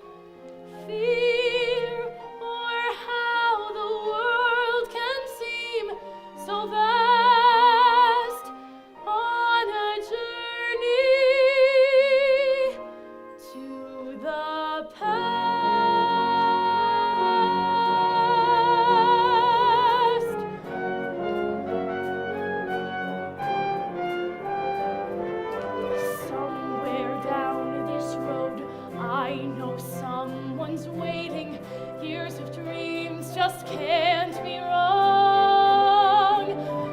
fear or how the world can seem so vast on a journey to the past. Somewhere down this road, I know someone's waiting. Years of dreams just can't be wrong.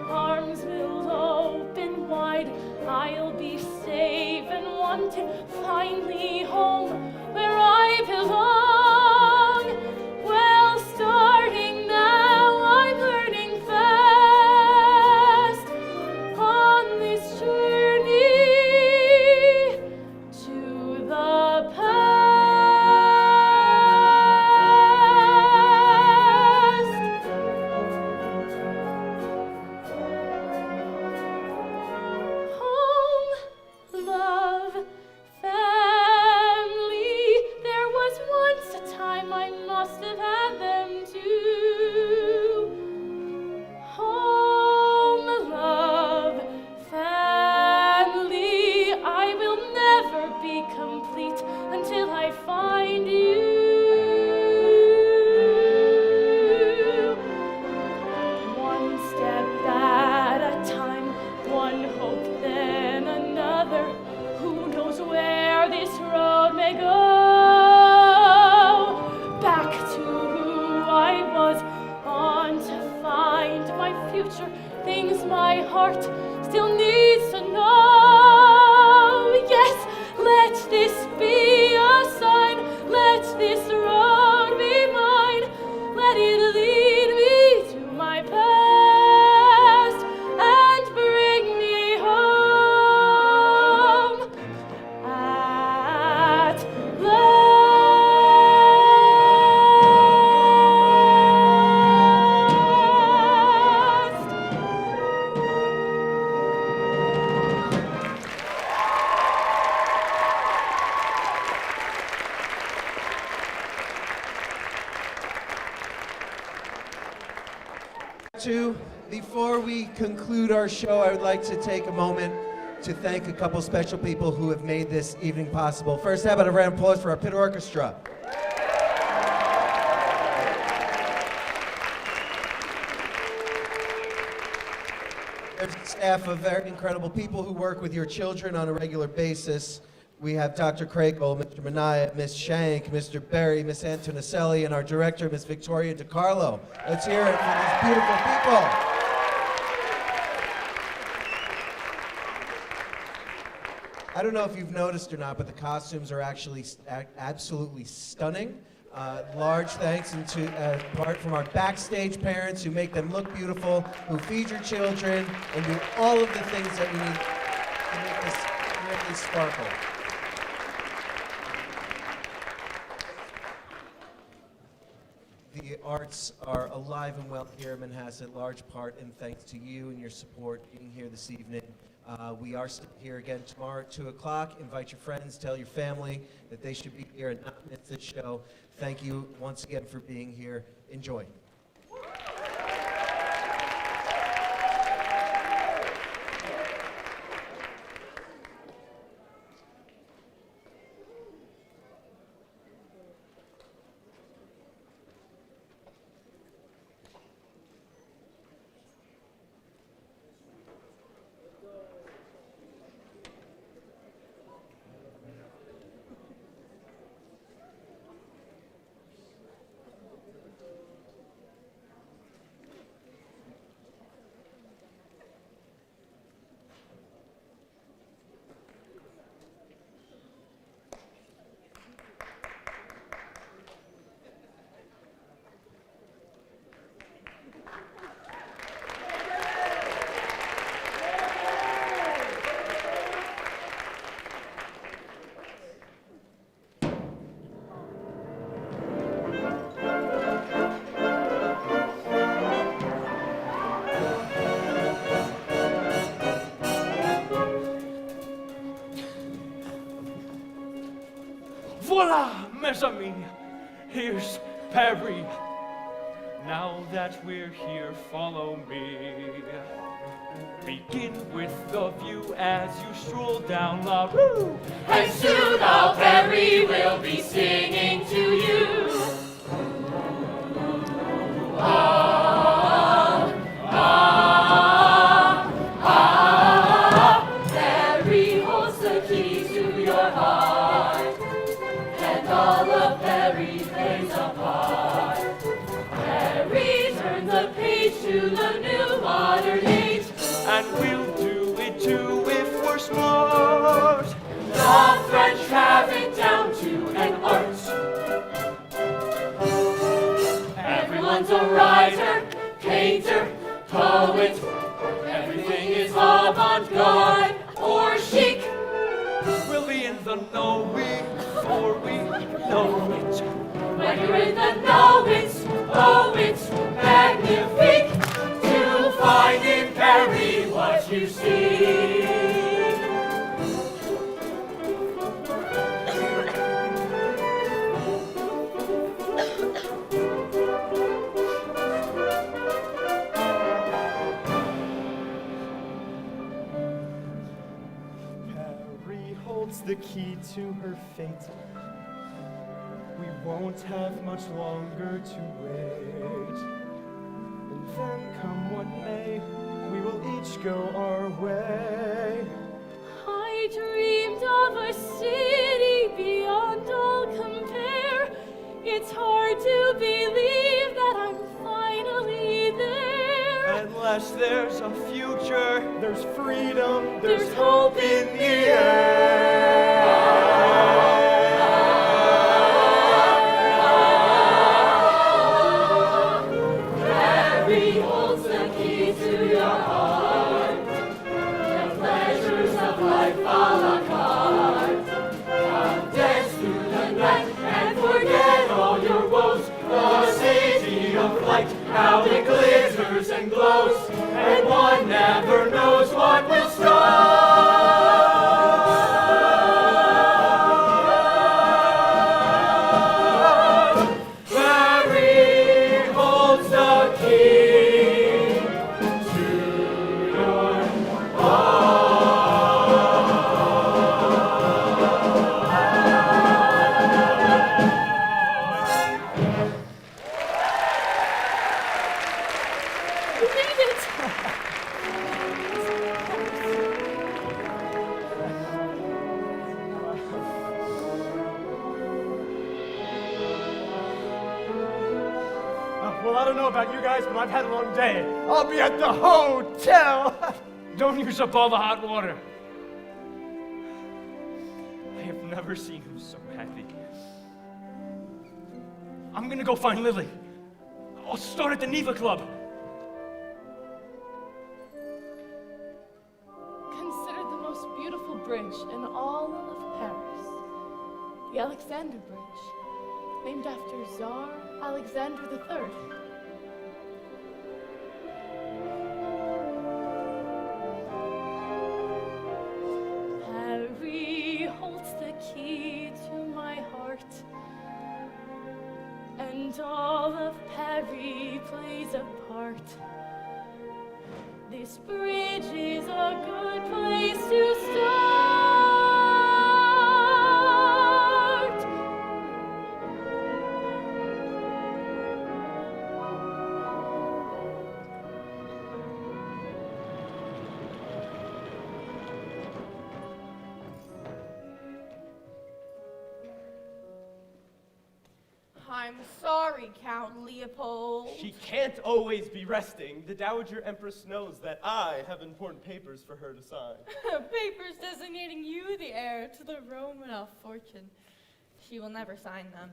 Arms will open wide. I'll be safe and wanted. Finally home where I belong. Well, starting now, I'm learning fast on this journey to the past. Home, love, family. There was once a time I must have had them too. Home, love, family. I will never be complete until I find you. One step at a time, one hope then another. Who knows where this road may go? Back to who I was, on to find my future, things my heart still needs to know. Yes, let this be a sign, let this road be mine, let it lead me to my past and bring me home at last. Before we conclude our show, I would like to take a moment to thank a couple special people who have made this evening possible. First, how about a round of applause for our pit orchestra? There's a staff of very incredible people who work with your children on a regular basis. We have Dr. Crakel, Mr. Manaya, Miss Shank, Mr. Berry, Miss Antonicelli, and our director, Miss Victoria DiCarlo. Let's hear it for these beautiful people. I don't know if you've noticed or not, but the costumes are actually absolutely stunning. Large thanks part from our backstage parents who make them look beautiful, who feed your children, and do all of the things that we need to make this really sparkle. arts are alive and well here in Manhasset, large part in thanks to you and your support being here this evening. We are still here again tomorrow at 2 o'clock. Invite your friends, tell your family that they should be here and not miss this show. Thank you once again for being here. Enjoy. Voila, mes amis, here's Paris. Now that we're here, follow me. Begin with the view as you stroll down La Rue. And soon all Paris will be singing to you. Ah, ah, ah. Paris holds the keys to your heart, and all of Paris plays a part. Paris turns the page to the new modern age, And we'll do it too if we're smart. the French have it down to an art. Everyone's a writer, painter, poet. Everything is avant-garde or chic. We'll be in the know before we know it. When you're in the know it's, oh it's magnifique to find in Paris what you see. Paris holds the key to her fate. We won't have much longer to wait. And then come what may, we will each go our way. I dreamed of a city beyond all compare. It's hard to believe that I'm finally there. Unless there's a future, there's freedom, there's hope in the air. Paris holds the key to your heart. The pleasures of life a la carte. Come dance through the night and forget all your woes. The city of light, how it glitters and glows, and one never knows what will strike. Paris holds the key to your You made it! Well, I don't know about you guys, but I've had a long day. I'll be at the hotel. Don't use up all the hot water. I have never seen him so happy. I'm gonna go find Lily. I'll start at the Neva Club. Considered the most beautiful bridge in all of Paris, the Alexander Bridge. named after Tsar Alexander III. Harry holds the key to my heart, and all of Perry plays a part. This bridge is a good place to start. I'm sorry, Count Leopold. She can't always be resting. The Dowager Empress knows that I have important papers for her to sign. Papers designating you the heir to the Romanov fortune. She will never sign them.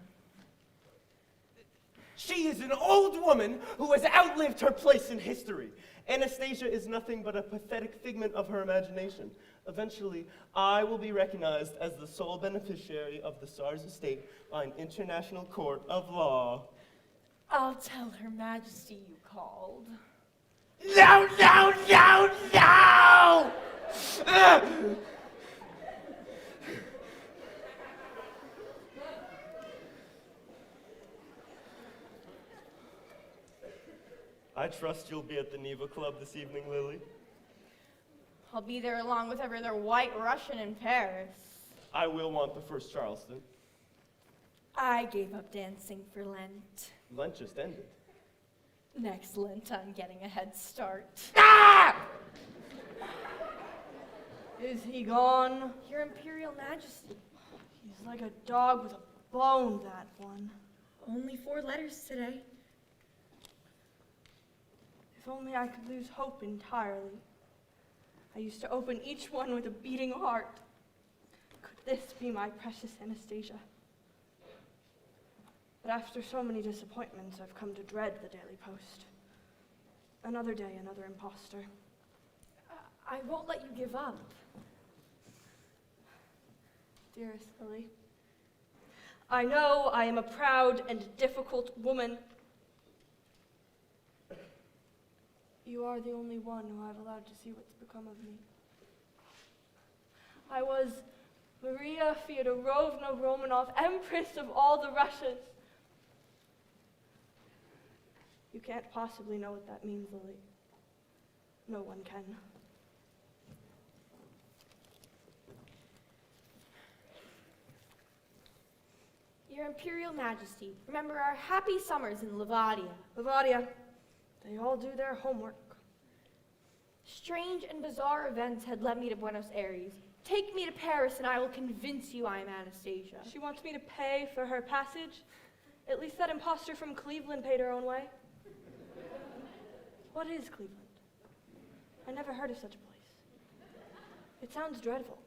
She is an old woman who has outlived her place in history. Anastasia is nothing but a pathetic figment of her imagination. Eventually, I will be recognized as the sole beneficiary of the Tsar's estate by an international court of law. I'll tell Her Majesty you called. No, no, no, no! I trust you'll be at the Neva Club this evening, Lily. I'll be there along with every other white Russian in Paris. I will want the first Charleston. I gave up dancing for Lent. Lent just ended. Next Lent, I'm getting a head start. Ah! Is he gone? Your Imperial Majesty. He's like a dog with a bone, that one. Only 4 letters today. If only I could lose hope entirely. I used to open each one with a beating heart. Could this be my precious Anastasia? But after so many disappointments, I've come to dread the Daily Post. Another day, another imposter. I won't let you give up. Dearest Lily, I know I am a proud and difficult woman. You are the only one who I've allowed to see what's become of me. I was Maria Fyodorovna Romanov, Empress of all the Russias. You can't possibly know what that means, Lily. No one can. Your Imperial Majesty, remember our happy summers in Livadia. Livadia, they all do their homework. Strange and bizarre events had led me to Buenos Aires. Take me to Paris and I will convince you I am Anastasia. She wants me to pay for her passage? At least that imposter from Cleveland paid her own way. What is Cleveland? I never heard of such a place. It sounds dreadful.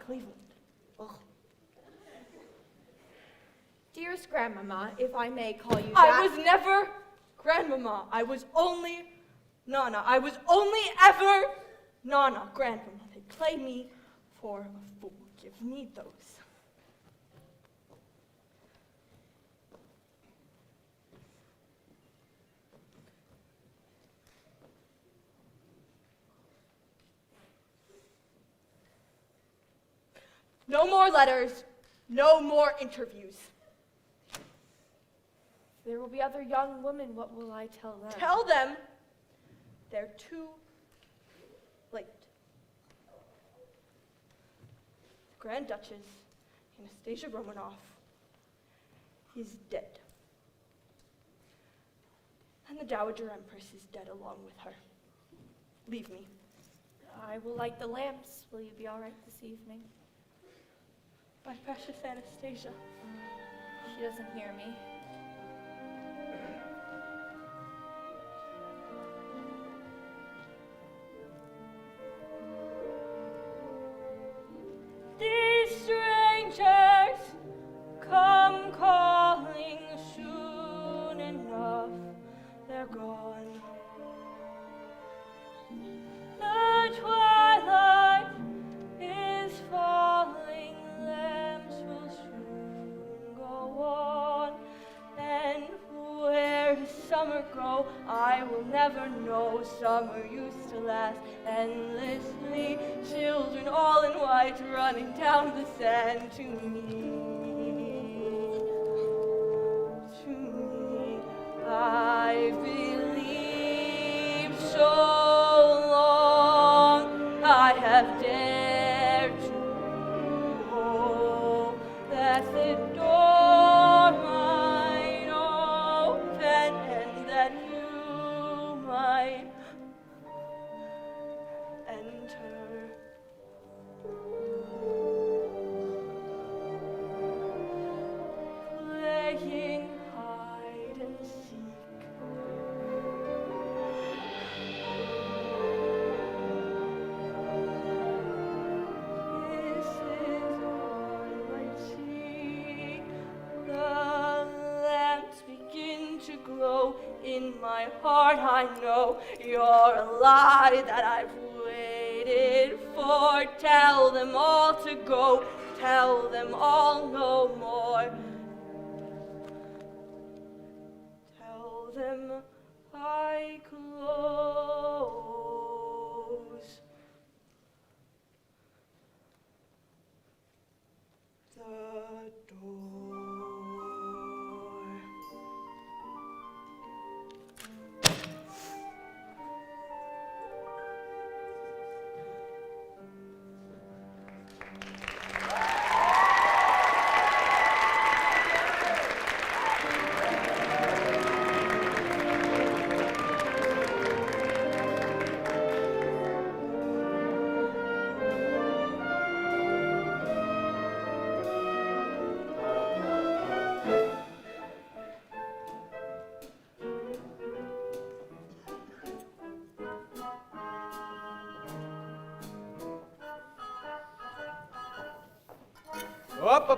Cleveland. Ugh. Dearest Grandmama, if I may call you I that. was never Grandmama. I was only Nana. I was only ever Nana. Grandmama. They play me for a fool. Give me those. No more letters. No more interviews. There will be other young women. What will I tell them? Tell them they're too late. The Grand Duchess, Anastasia Romanov, is dead. And the Dowager Empress is dead along with her. Leave me. I will light the lamps. Will you be all right this evening? My precious Anastasia. She doesn't hear me. These strangers come calling soon enough. They're gone. The twilight is falling. Lamps will soon go never go, I will never know. Summer used to last endlessly. Children all in white running down the sand to me. To me, I believed so long. I have dared to hope that the door might open and that you might enter. Playing hide and seek. Kisses on my cheek. The lamps begin to glow. In my heart I know you're a lie that I've waited for. Tell them all to go. Tell them all no more. Tell them I close the door.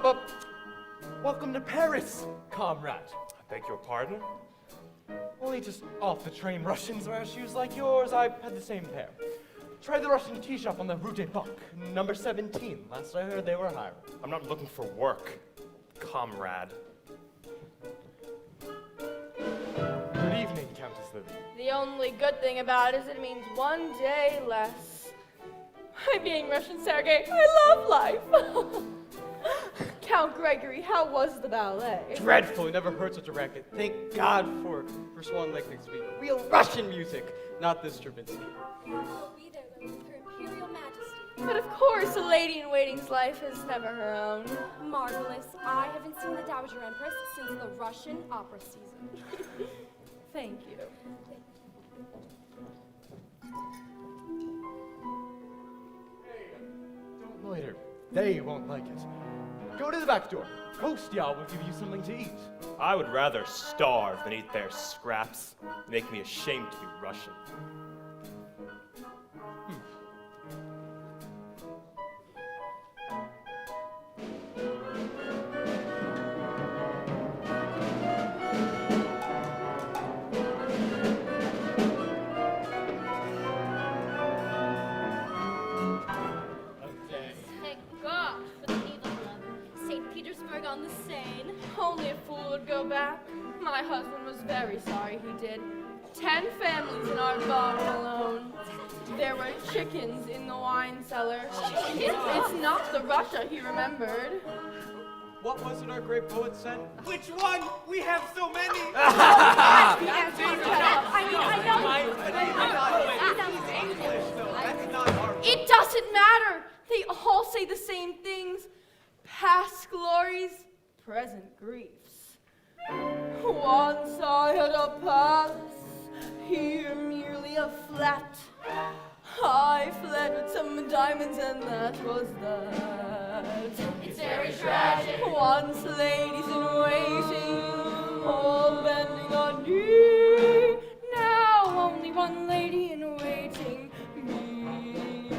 Up. Welcome to Paris, comrade. I beg your pardon? Only just off the train Russians wear shoes like yours. I had the same pair. Tried the Russian tea shop on the Rue des Bacs, number 17. Last I heard, they were hiring. I'm not looking for work, comrade. Good evening, Countess Lily. The only good thing about it is it means one day less. I'm being Russian, Sergei. I love life. Count Gregory, how was the ballet? Dreadful. Never heard such a racket. Thank God for Swan Lake next week. Real Russian music, not this Stravinsky. I'll be there, though, with her Imperial Majesty. But of course, a lady-in-waiting's life is never her own. Marvelous. I haven't seen the Dowager Empress since the Russian opera season. Thank you. Don't loiter. They won't like it. Go to the back door. Kostya will give you something to eat. I would rather starve than eat their scraps. Make me ashamed to be Russian. Thank God for the needle club. St. Petersburg on the Seine. Only a fool would go back. My husband was very sorry he did. 10 families in our bar alone. There were chickens in the wine cellar. It's not the Russia he remembered. What was it our great poet said? Which one? We have so many! It doesn't matter. They all say the same things. Past glories, present griefs. Once I had a palace, here merely a flat. I fled with some diamonds and that was that. It's very tragic. Once ladies in waiting, all bending on knee. Now only one lady in waiting, me.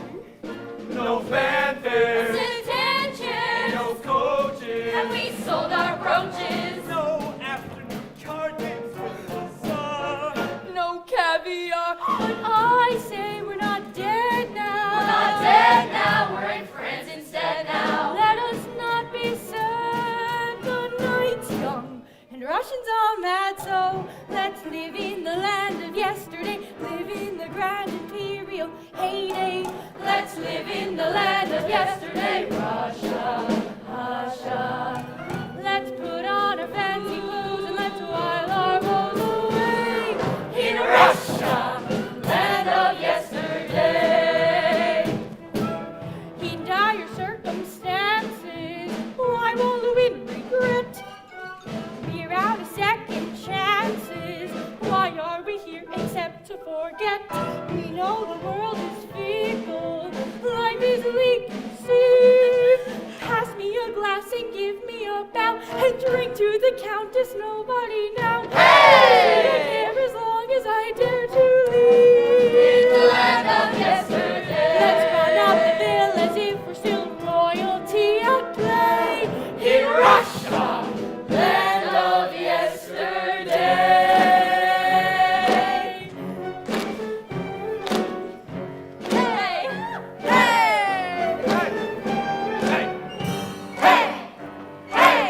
No fanfare, Attention! no coaches, And we sold our brooches. no afternoon card games with the sun. No caviar, but I say we're not dead now. We're not dead now, we're in France instead now. Let us not be sad. Good night, young, and Russians are mad, so let's leave imperial heyday. Let's live in the land of yesterday. Russia, Russia. Let's put on our fancy clothes and let's while our woes away. In Russia, land of yesterday. In dire circumstances, why wallow in regret? We're out of second chances. Why are we here except to forget? We know the world is fickle, life is leaky sea. Pass me a glass and give me a bow and drink to the Countess Nobody now. Hey! As long as I dare to leave in the land of yesterday. Let's run up the bill as if we're still royalty at play. In Russia, land of yesterday. Hey! Hey! Hey! Hey!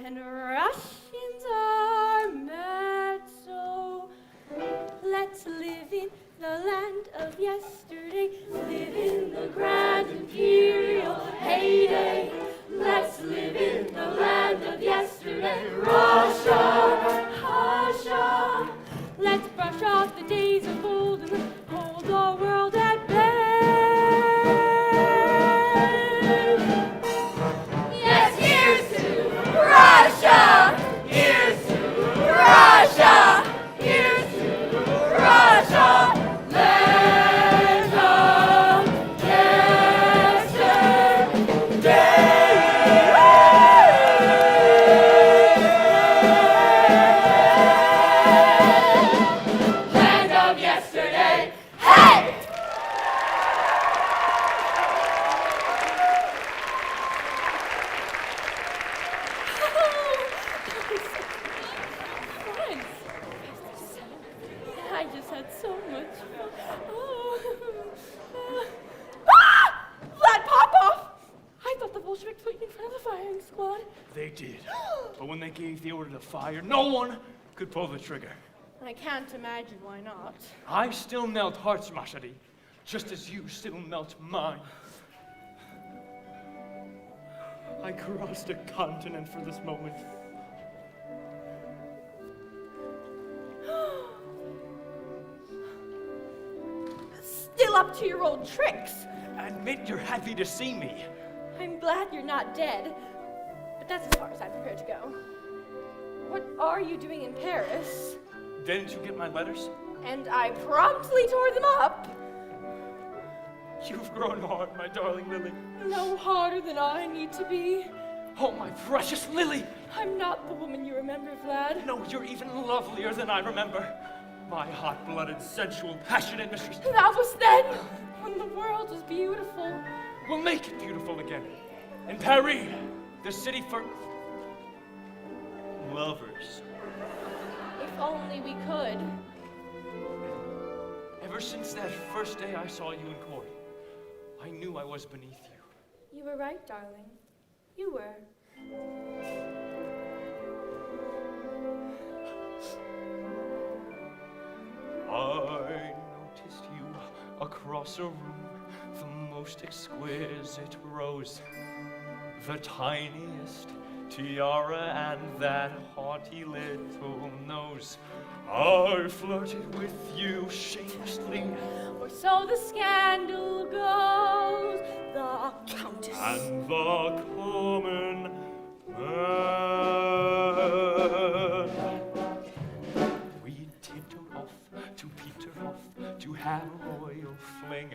And Russians are mad, so let's live in the land of yesterday. Live in the grand imperial heyday. Let's live in the land of yesterday. Russia, Russia. Let's brush off the days of old and hold the world at bay. Yes, here's to Russia! Here's to Russia! Here's to Russia! Land of yesterday! Land of yesterday! Hey! I just had so much fun. Vlad Popov! I thought the Bolsheviks put you in front of the firing squad. They did. But when they gave the order to fire, no one could pull the trigger. I can't imagine why not. I still melt hearts, Mashadi, just as you still melt mine. I crossed a continent for this moment. Still up to your old tricks. Admit you're happy to see me. I'm glad you're not dead, but that's as far as I'm prepared to go. What are you doing in Paris? Didn't you get my letters? And I promptly tore them up. You've grown hard, my darling Lily. No harder than I need to be. Oh, my precious Lily! I'm not the woman you remember, Vlad. No, you're even lovelier than I remember. My hot-blooded, sensual, passionate mistress. That was then, when the world was beautiful. We'll make it beautiful again. In Paris, the city for lovers. If only we could. Ever since that first day I saw you in court, I knew I was beneath you. You were right, darling. You were. I noticed you across a room, the most exquisite rose, the tiniest tiara and that haughty little nose. I flirted with you shamelessly, Or so the scandal goes. The Countess and the common man. We tiptoed off to Peterhof to have a royal fling.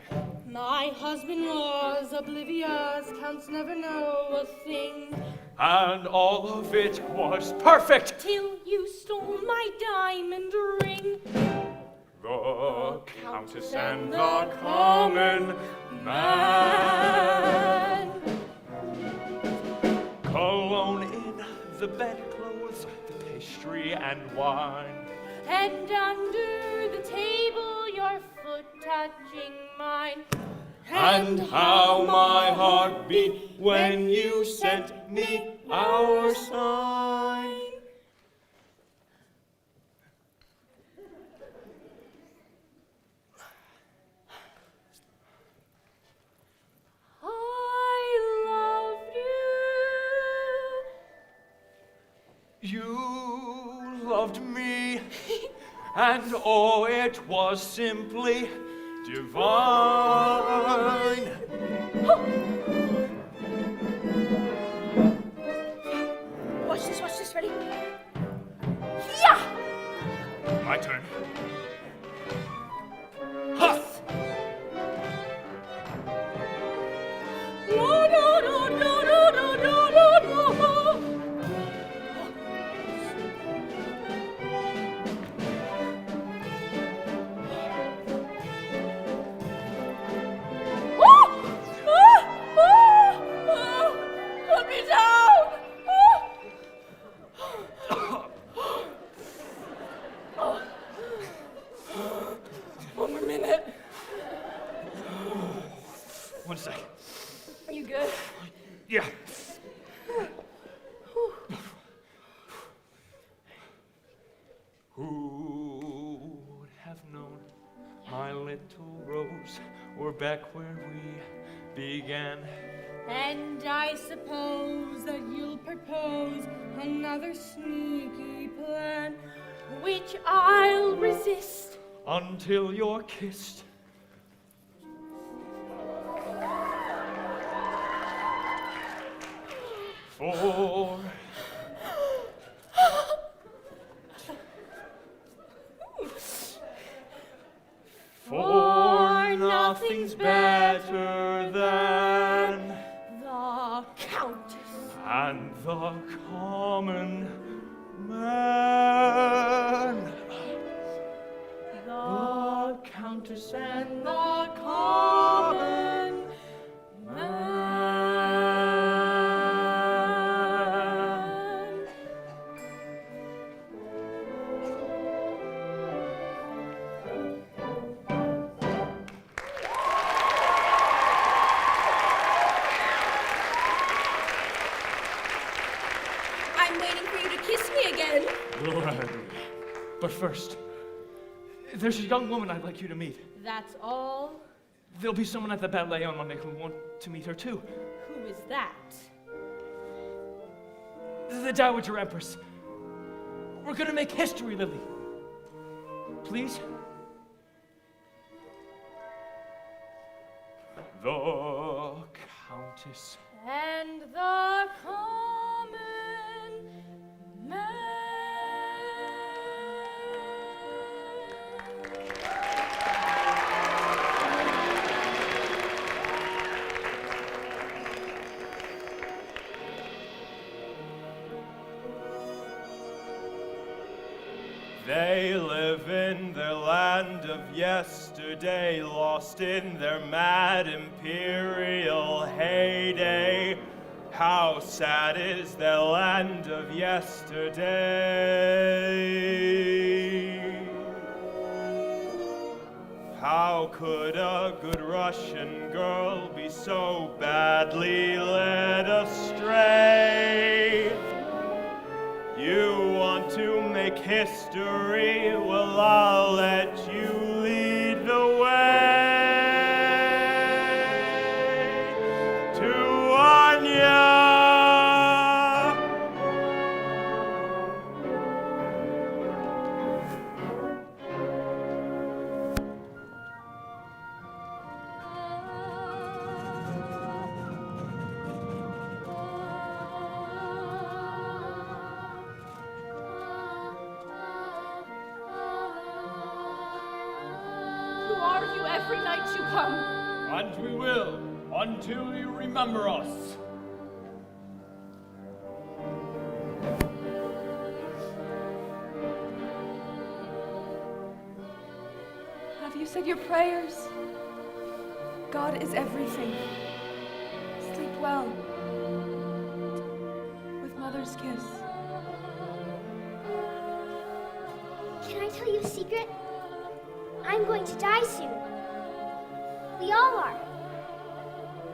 My husband was oblivious, counts never know a thing. And all of it was perfect. Till you stole my diamond ring. The Countess and the common man. Cologne in the bedclothes, the pastry and wine. And under the table, your foot touching mine. And how my heart beat when you sent me our sign. I loved you. You loved me, and oh, it was simply divine. Watch this, ready? Yeah! My turn. Ha! No, no, no, no, no, no, no, no, no. Put me down! One more minute. One sec. Are you good? Yeah. Who would have known, my little rose, we're back where we began. And I suppose that you'll propose another sneaky plan, which I'll resist. Until you're kissed. For nothing's better than The Countess and the common man. The Countess and the common man. I'm waiting for you to kiss me again. Gladly. But first, there's a young woman I'd like you to meet. That's all? There'll be someone at the ballet on Monday who'll want to meet her too. Who is that? The Dowager Empress. We're gonna make history, Lily. Please? The Countess. And the common man. They live in their land of yesterday, lost in their mad imperial heyday. How sad is their land of yesterday. How could a good Russian girl be so badly led astray? You want to make history? Well, I'll let you lead the way. every night you come. And we will, until you remember us. Have you said your prayers? God is everything. Sleep well. With Mother's kiss. Can I tell you a secret? I'm going to die soon. We all are.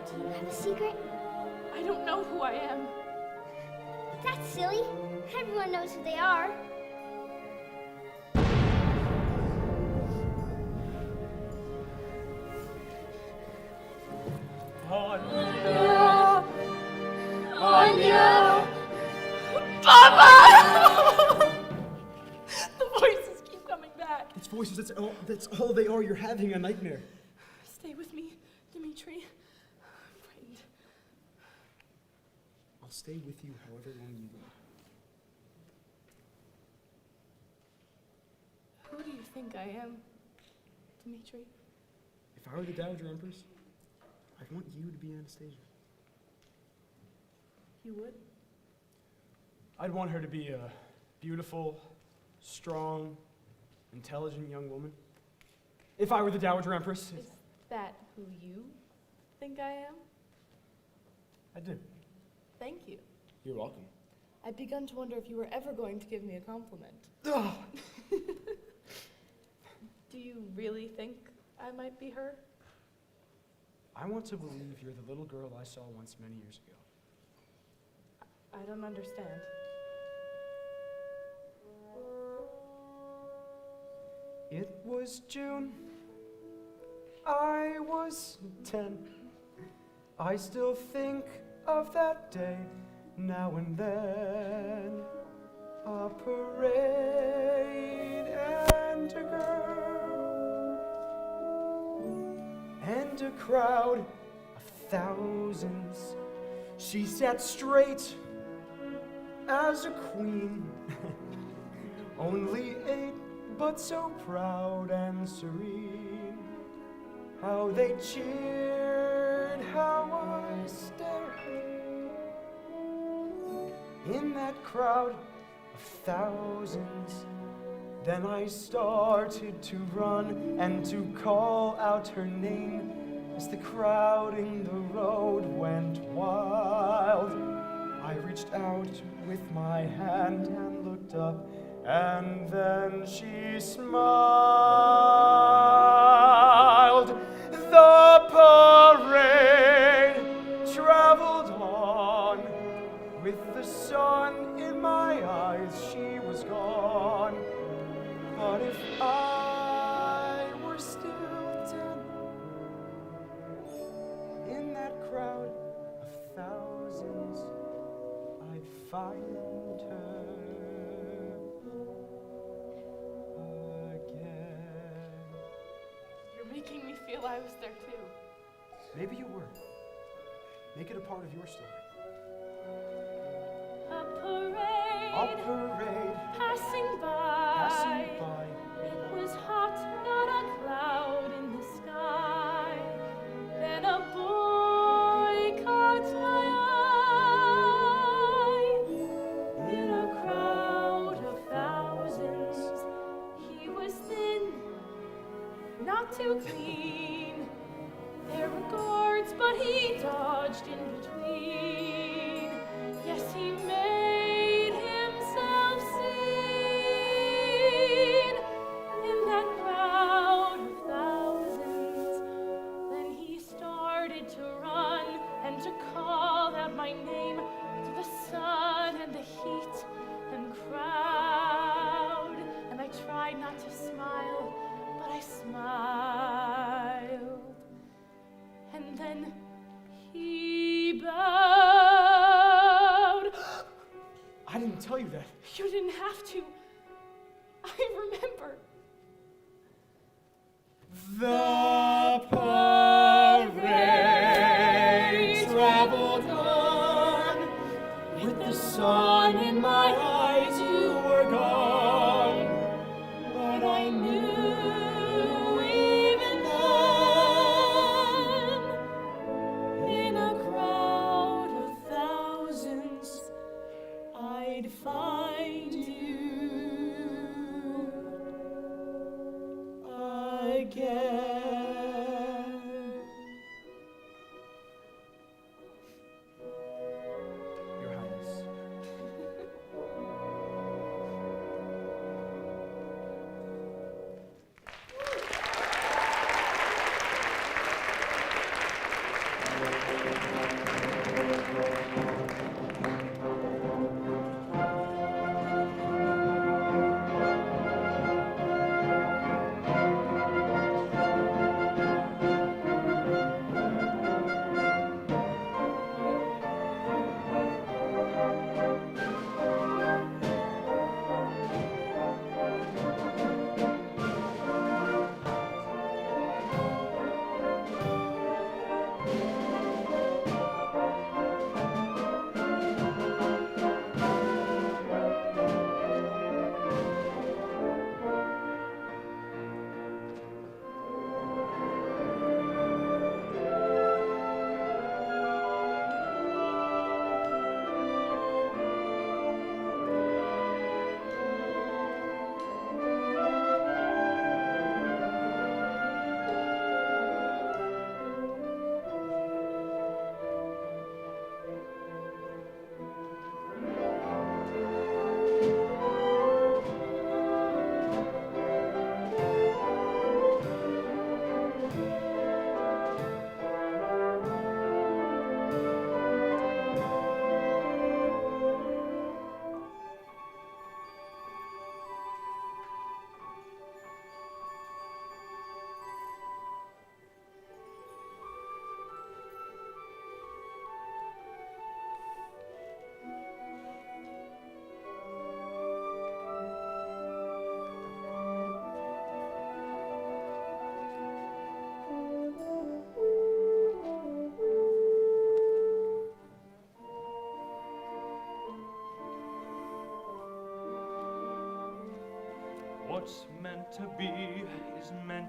Do you have a secret? I don't know who I am. That's silly. Everyone knows who they are. Anya! Papa! The voices keep coming back. It's voices, that's all they are. You're having a nightmare. Stay with me, Dimitri. I'm frightened. I'll stay with you however long you want. Who do you think I am, Dimitri? If I were the Dowager Empress, I'd want you to be Anastasia. You would? I'd want her to be a beautiful, strong, intelligent young woman. If I were the Dowager Empress. Is that who you think I am? I do. Thank you. You're welcome. I'd begun to wonder if you were ever going to give me a compliment. Oh. Do you really think I might be her? I want to believe you're the little girl I saw once many years ago. I don't understand. It was June. I was 10. I still think of that day now and then. A parade and a girl and a crowd of thousands. She sat straight as a queen, only 8, but so proud and serene. How they cheered, how I stared. In that crowd of thousands, then I started to run and to call out her name as the crowd in the road went wild. I reached out with my hand and looked up, and then she smiled. The parade traveled on. With the sun in my eyes, she was gone. But if I were still 10, in that crowd of thousands, I'd find her again. You're making me feel I was there too. Maybe you were. Make it a part of your story. A parade, passing by. It was hot, not a cloud in the sky. Then a boy caught my eye. In a crowd of thousands, he was thin, not too clean. There were guards, but he dodged in between. Yes, he made himself seen in that crowd of thousands. Then he started to run and to call out my name to the sun and the heat and crowd. And I tried not to smile, but I smiled. And then he bowed. I didn't tell you that. You didn't have to. I remember. The parade traveled on. With the sun in my eyes, you were gone. But I knew even then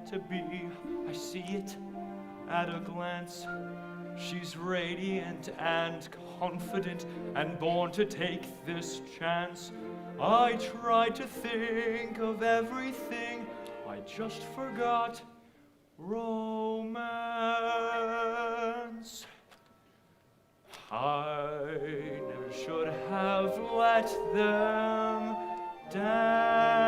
to be. I see it at a glance. She's radiant and confident and born to take this chance. I tried to think of everything, I just forgot romance. I never should have let them dance.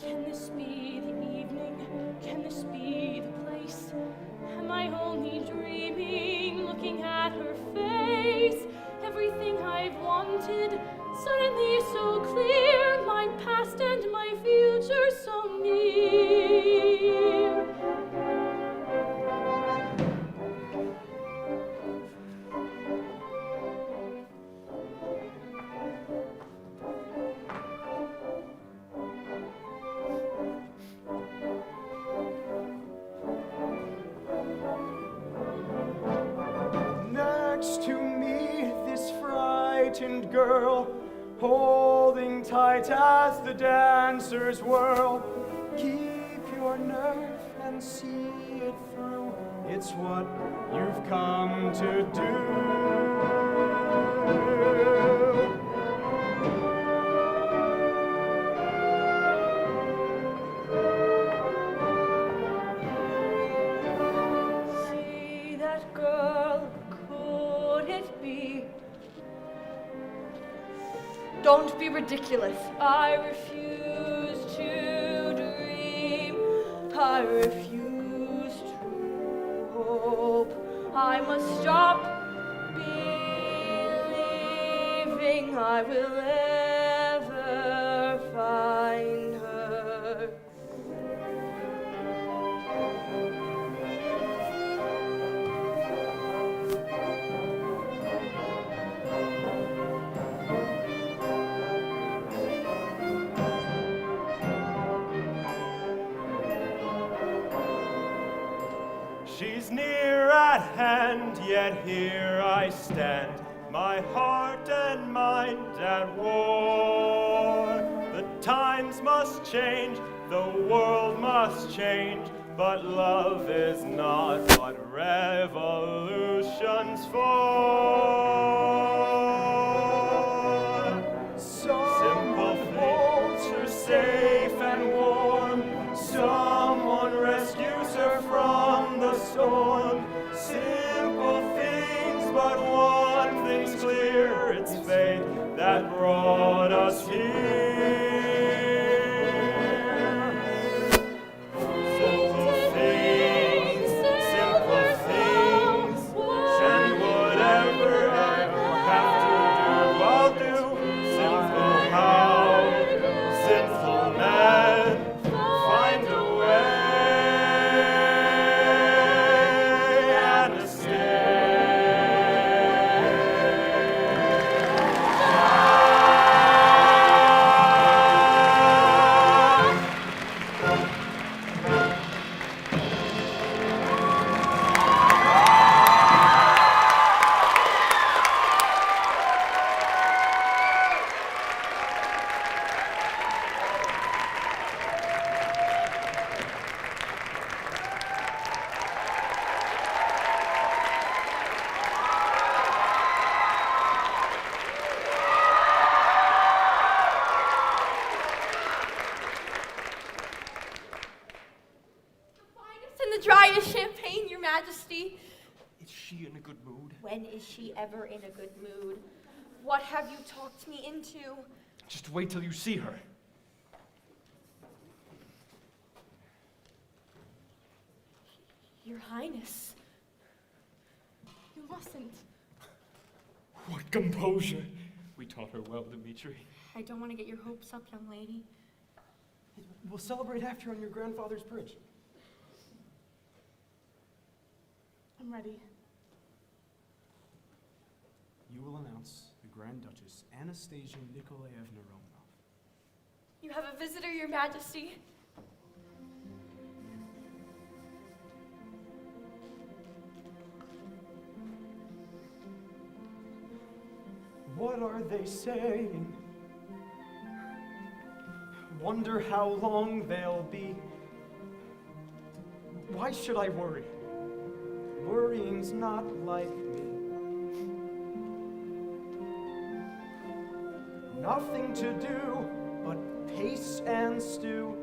Can this be the evening? Can this be the place? Am I only dreaming, looking at her face? Everything I've wanted, suddenly so clear, my past and my future so near. Next to me, this frightened girl, holding tight as the dancers whirl. Keep your nerve and see it through. It's what you've come to do. See that girl, could it be? Don't be ridiculous. I refuse to dream. I refuse to hope. I must stop believing I will ever find her. She's near at hand, yet here I stand, my heart and mind at war. The times must change, the world must change, but love is not what revolution's for. Simple things are safe and warm, someone rescues her from the storm. Simple things, but one thing's clear, it's fate that brought us here. Simple things, and whatever I have to do, I'll do. Simple how, simple man, find a way and a stay. as dry as champagne, Your Majesty. Is she in a good mood? When is she ever in a good mood? What have you talked me into? Just wait till you see her. Your Highness, you mustn't. What composure! We taught her well, Dimitri. I don't want to get your hopes up, young lady. We'll celebrate after on your grandfather's bridge. I'm ready. You will announce the Grand Duchess Anastasia Nikolaevna Romanov. You have a visitor, Your Majesty. What are they saying? Wonder how long they'll be. Why should I worry? Worrying's not like me. Nothing to do but pace and stew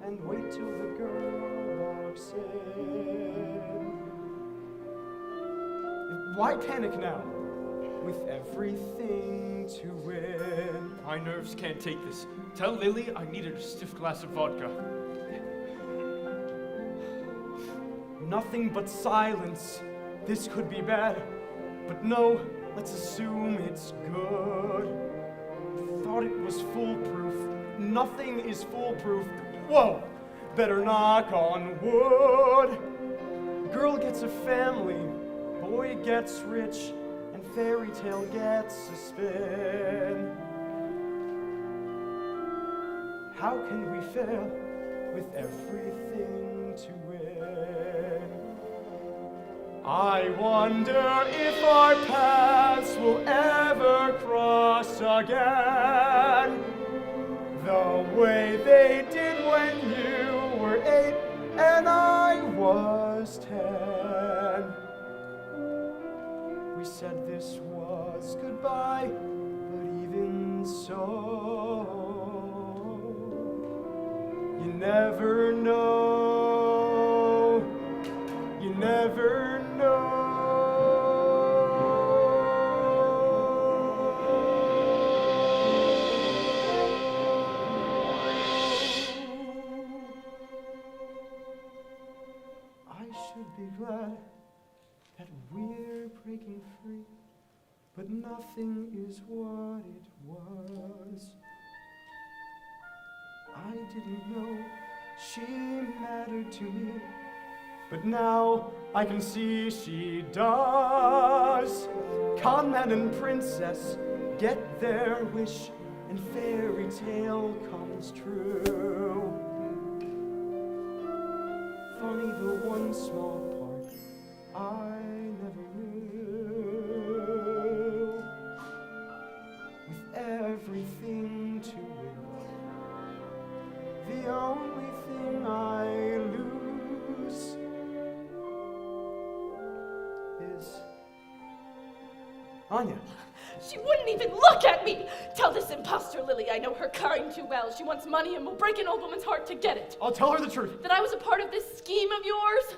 and wait till the girl walks in. Why panic now? With everything to win. My nerves can't take this. Tell Lily I needed a stiff glass of vodka. Nothing but silence. This could be bad. But no, let's assume it's good. Thought it was foolproof. Nothing is foolproof. Whoa! Better knock on wood. Girl gets a family. Boy gets rich. And fairy tale gets a spin. How can we fail with everything to win? I wonder if our paths will ever cross again, the way they did when you were 8 and I was 10. We said this was goodbye, but even so, you never know, you never know. I should be glad that we're breaking free, but nothing is what it was. I didn't know she mattered to me, but now I can see she does. Conman and princess get their wish, and fairy tale comes true. Funny the one small part I never knew. With everything to win, the only thing I lose is Anya. She wouldn't even look at me! Tell this impostor Lily I know her kind too well. She wants money and will break an old woman's heart to get it. I'll tell her the truth. That I was a part of this scheme of yours?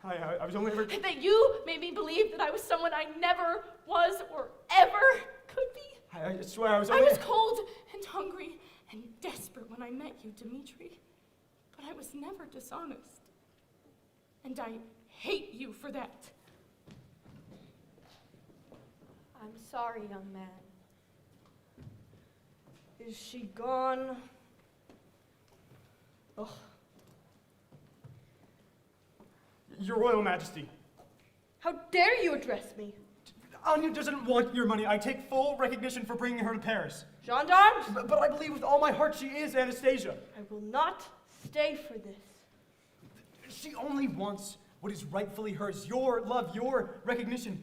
I was only ever... That you made me believe that I was someone I never was or ever could be? I swear I was only... I was cold and hungry and desperate when I met you, Dimitri. But I was never dishonest. And I hate you for that. I'm sorry, young man. Is she gone? Ugh. Your Royal Majesty. How dare you address me? Anya doesn't want your money. I take full recognition for bringing her to Paris. Gendarmes? But I believe with all my heart she is Anastasia. I will not stay for this. She only wants what is rightfully hers. Your love, your recognition.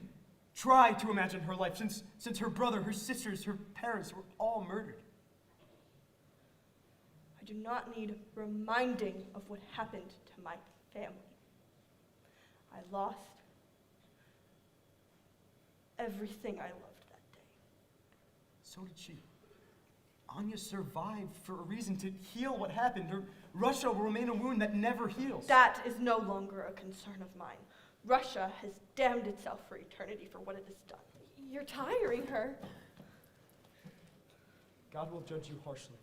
Try to imagine her life since her brother, her sisters, her parents were all murdered. I do not need reminding of what happened to my family. I lost everything I loved that day. So did she. Anya survived for a reason to heal what happened, or Russia will remain a wound that never heals. That is no longer a concern of mine. Russia has damned itself for eternity for what it has done. You're tiring her. God will judge you harshly.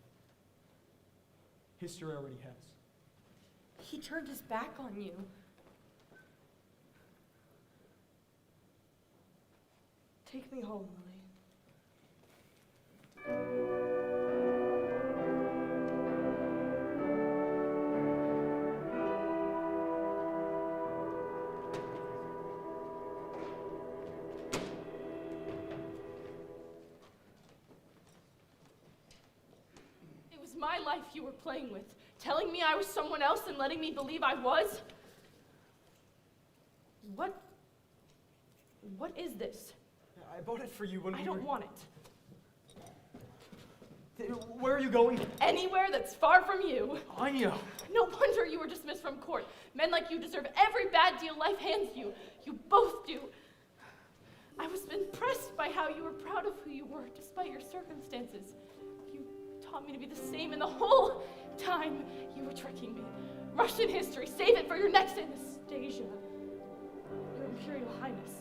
History already has. He turned his back on you. Take me home, Lily. It was my life you were playing with, telling me I was someone else and letting me believe I was. What is this? I bought it for you when I don't want it. Where are you going? Anywhere that's far from you. Anya! No wonder you were dismissed from court. Men like you deserve every bad deal life hands you. You both do. I was impressed by how you were proud of who you were, despite your circumstances. You taught me to be the same, and the whole time you were tricking me. Russian history, save it for your next Anastasia. Your Imperial Highness.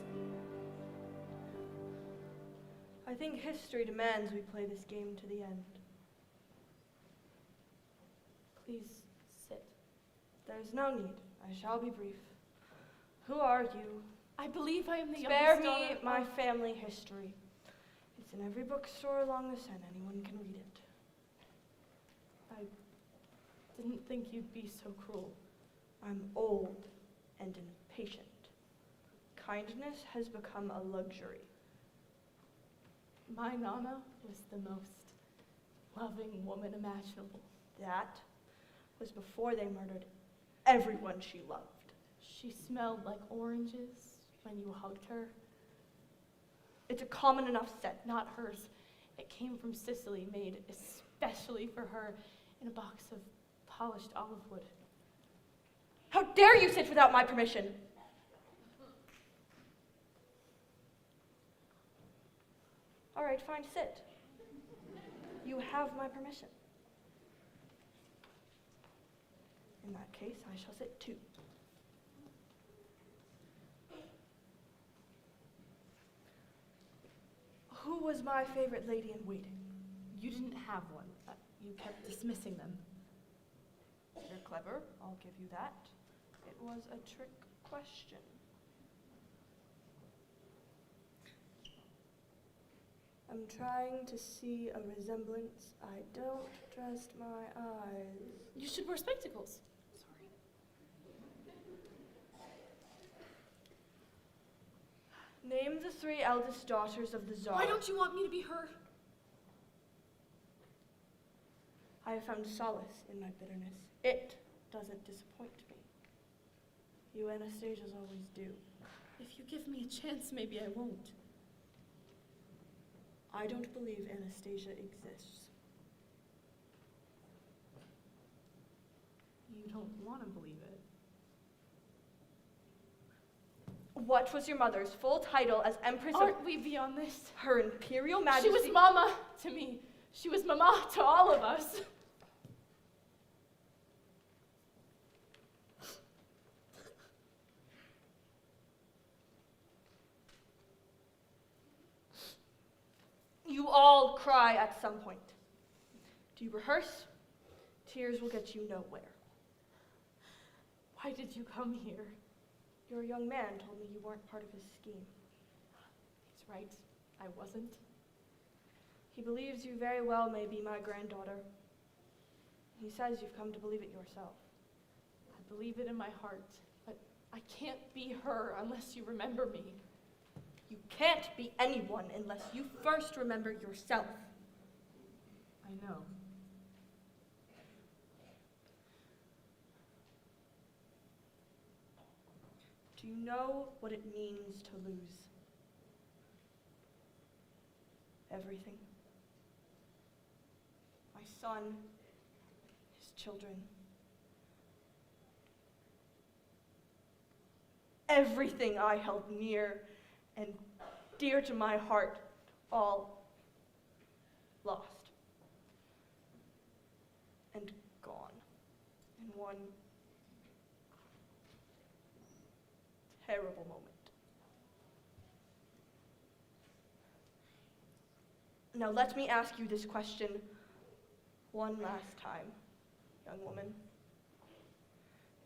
I think history demands we play this game to the end. Please sit. There's no need. I shall be brief. Who are you? I believe I am the Spare youngest me daughter my of- family history. It's in every bookstore along the Seine. Anyone can read it. I didn't think you'd be so cruel. I'm old and impatient. Kindness has become a luxury. My Nana was the most loving woman imaginable. That was before they murdered everyone she loved. She smelled like oranges when you hugged her. It's a common enough scent. Not hers. It came from Sicily, made especially for her in a box of polished olive wood. How dare you sit without my permission? All right, fine, sit. You have my permission. In that case, I shall sit too. Who was my favorite lady in waiting? You didn't have one. You kept dismissing them. You're clever, I'll give you that. It was a trick question. I'm trying to see a resemblance. I don't trust my eyes. You should wear spectacles. Sorry. Name the 3 eldest daughters of the Tsar. Why don't you want me to be her? I have found solace in my bitterness. It doesn't disappoint me. You Anastasias always do. If you give me a chance, maybe I won't. I don't believe Anastasia exists. You don't want to believe it. What was your mother's full title as Empress Aren't we beyond this? Her Imperial Majesty? She was Mama to me. She was Mama to all of us. You all cry at some point. Do you rehearse? Tears will get you nowhere. Why did you come here? Your young man told me you weren't part of his scheme. He's right. I wasn't. He believes you very well may be my granddaughter. He says you've come to believe it yourself. I believe it in my heart, but I can't be her unless you remember me. You can't be anyone unless you first remember yourself. I know. Do you know what it means to lose everything? My son, his children. Everything I held near and dear to my heart, all lost. one terrible moment. Now let me ask you this question one last time, young woman.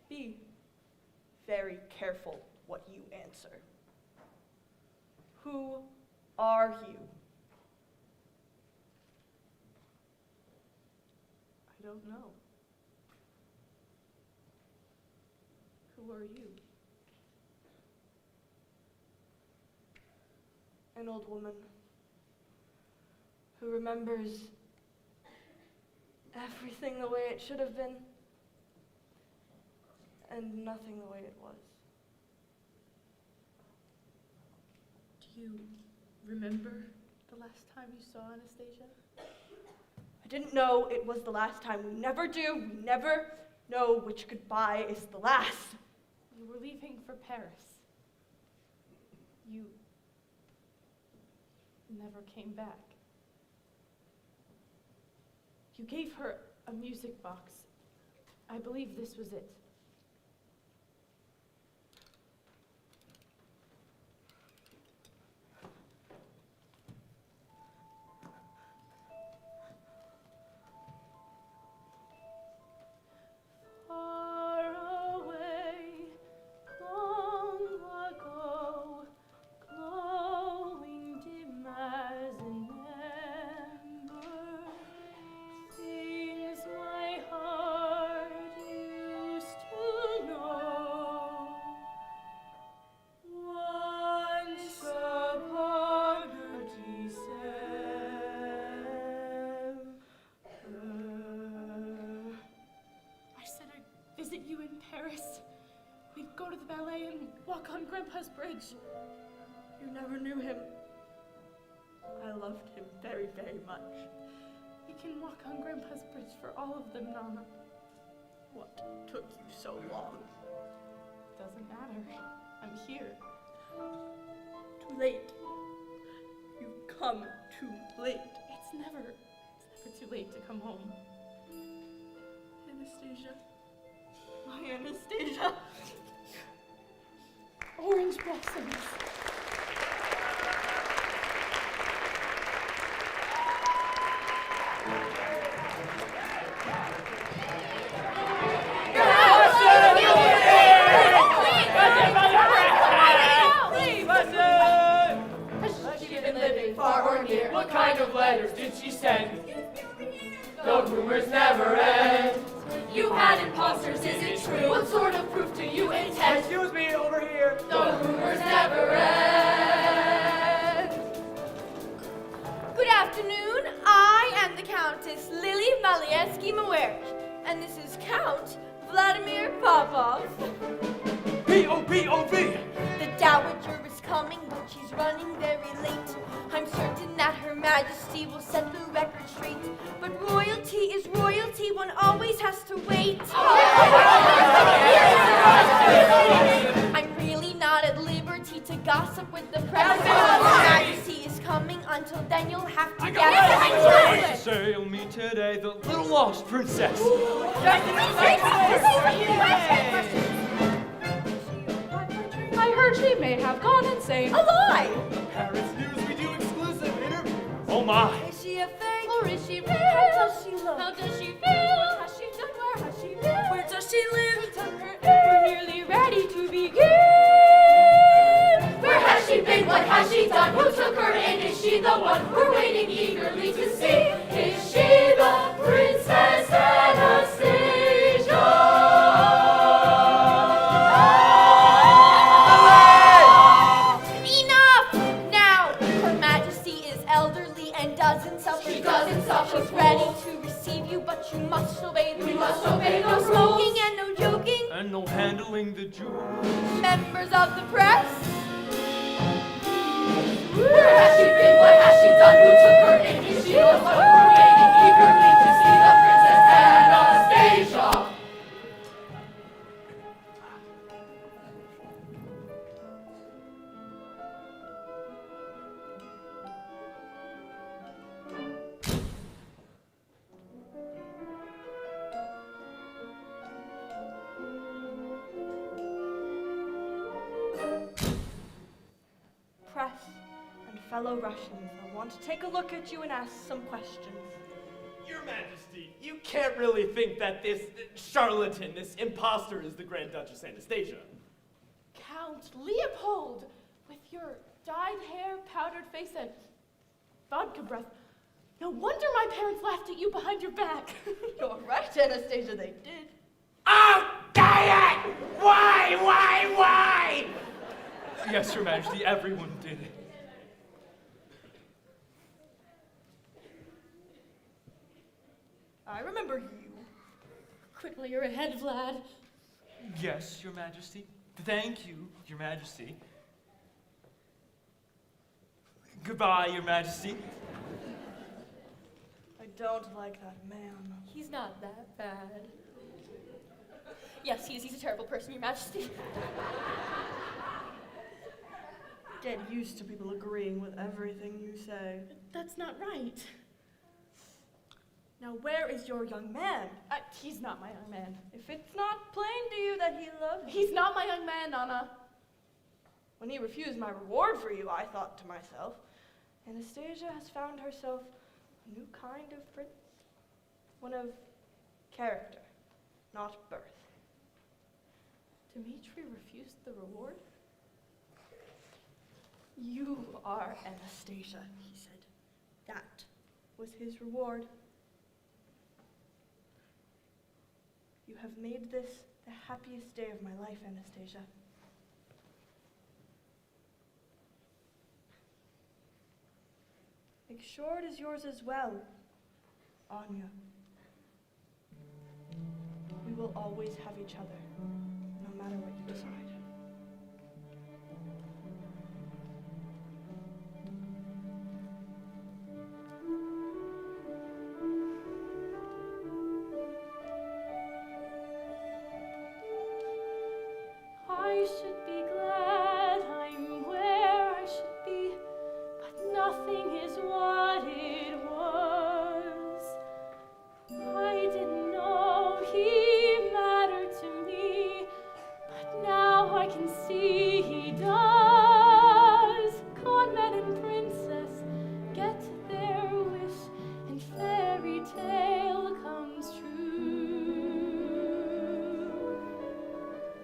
Be very careful what you answer. Who are you? I don't know. Who are you? An old woman who remembers everything the way it should have been and nothing the way it was. Do you remember the last time you saw Anastasia? I didn't know it was the last time. We never do. We never know which goodbye is the last. You were leaving for Paris. You never came back. You gave her a music box. I believe this was it. Far away, long ago, glowing dim as an ember, things my heart used to know. Once upon a December. I said I'd visit you in Paris. We'd go to the ballet and walk on Grandpa's bridge. You never knew him. I loved him very, very much. We can walk on Grandpa's bridge for all of them, Nana. What took you so long? Doesn't matter. I'm here. Too late. You've come too late. It's never too late to come home. Anastasia. My Anastasia. Orange blossoms. Far or near, what kind of letters did she send? The rumors never end. You had imposters, is it true? What sort of proof do you intend? Excuse me, over here. The rumors never end. Good afternoon. I am the Countess Lily Malieski-Mawerch, and this is Count Vladimir Popov. P.O.P.O.V. The Dowager is coming, but she's running very late. I'm certain that Her Majesty will set the record straight. But royalty is royalty, one always has to wait. I'm really not at liberty to gossip with the press. Her Majesty is coming, until then you'll have to guess. Sail me today, the little lost princess. I heard she may have gone insane. A lie! Paris News, we do exclusive interviews. Oh my. Is she a fake? Or is she real? How does she look? How does she feel? What has she done? Where has she been? Where does she live? Who took her in? We're nearly ready to begin. Where has she been? What has she done? Who took her in? Is she the one we're waiting eagerly to see? Is she the Princess Anastasia? She's ready to receive you, but you must obey the We rules. must obey No those smoking rules. and no joking. And no handling the jewels. Members of the press. Where has she been? What has she done? Who took her in? Is she the one we're waiting eagerly to see? The Princess Anastasia. fellow Russians, I want to take a look at you and ask some questions. Your Majesty, you can't really think that this charlatan, this imposter, is the Grand Duchess Anastasia. Count Leopold, with your dyed hair, powdered face, and vodka breath. No wonder my parents laughed at you behind your back. You're right, Anastasia, they did. Oh, dang it! Why? Yes, Your Majesty, everyone did. I remember you. Quit while you're ahead, Vlad. Yes, Your Majesty. Thank you, Your Majesty. Goodbye, Your Majesty. I don't like that man. He's not that bad. Yes, he is. He's a terrible person, Your Majesty. Get used to people agreeing with everything you say. That's not right. Now, where is your young man? He's not my young man. If it's not plain to you that he loves you. He's not my young man, Anna. When he refused my reward for you, I thought to myself, Anastasia has found herself a new kind of prince. One of character, not birth. Dmitri refused the reward? You are Anastasia, he said. That was his reward. You have made this the happiest day of my life, Anastasia. Make sure it is yours as well, Anya. We will always have each other, no matter what you decide. I should be glad I'm where I should be, but nothing is what it was. I didn't know he mattered to me, but now I can see he does. Conman and princess get their wish, and fairy tale comes true.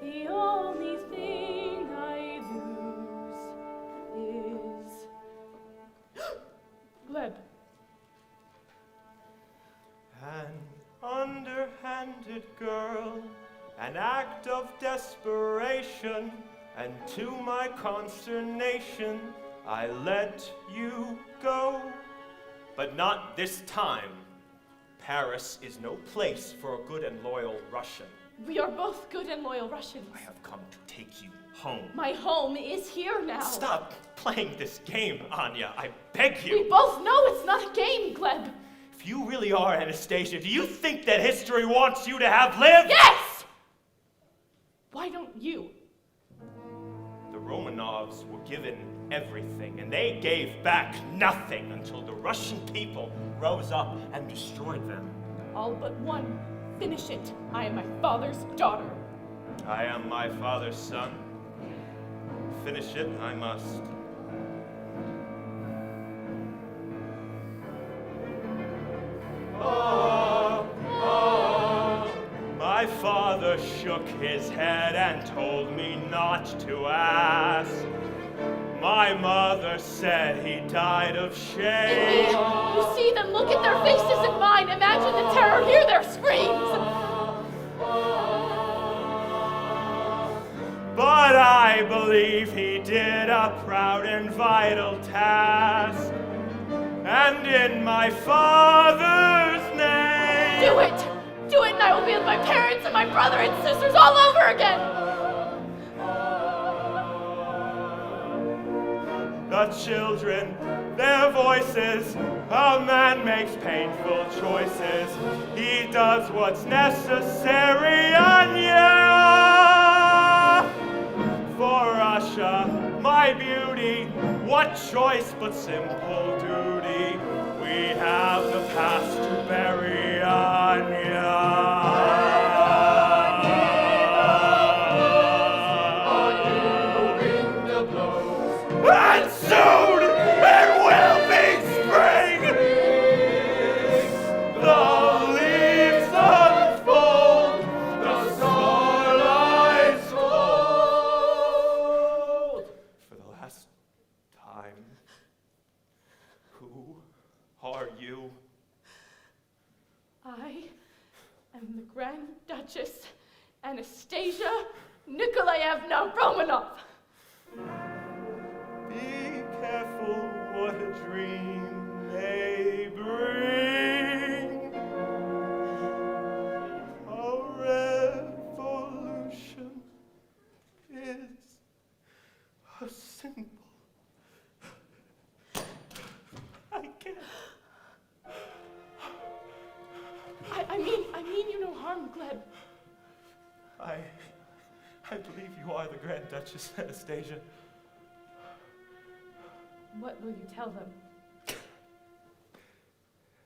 The only thing I lose is Gleb. An underhanded girl, an act of desperation, and to my consternation, I let you go. But not this time. Paris is no place for a good and loyal Russian. We are both good and loyal Russians. I have come to take you home. My home is here now. Stop playing this game, Anya. I beg you. We both know it's not a game, Gleb. If you really are Anastasia, do you think that history wants you to have lived? Yes! Why don't you? The Romanovs were given everything, and they gave back nothing until the Russian people rose up and destroyed them. All but one. Finish it. I am my father's daughter. I am my father's son. Finish it, I must. My father shook his head and told me not to ask. My mother said he died of shame. You see them, look at their faces and mine. Imagine the terror, hear their screams. But I believe he did a proud and vital task. And in my father's name. Do it! Do it, and I will be with my parents and my brother and sisters all over again. The children, their voices, a man makes painful choices. He does what's necessary, Anya. For Russia, my beauty, what choice but simple duty? We have the past to bury, Anya. And soon it am the Grand Duchess Anastasia Nikolaevna Romanov. Be careful what a dream may bring. A revolution is a symbol. I can't. I mean you no harm, Gleb. I believe you are the Grand Duchess Anastasia. What will you tell them?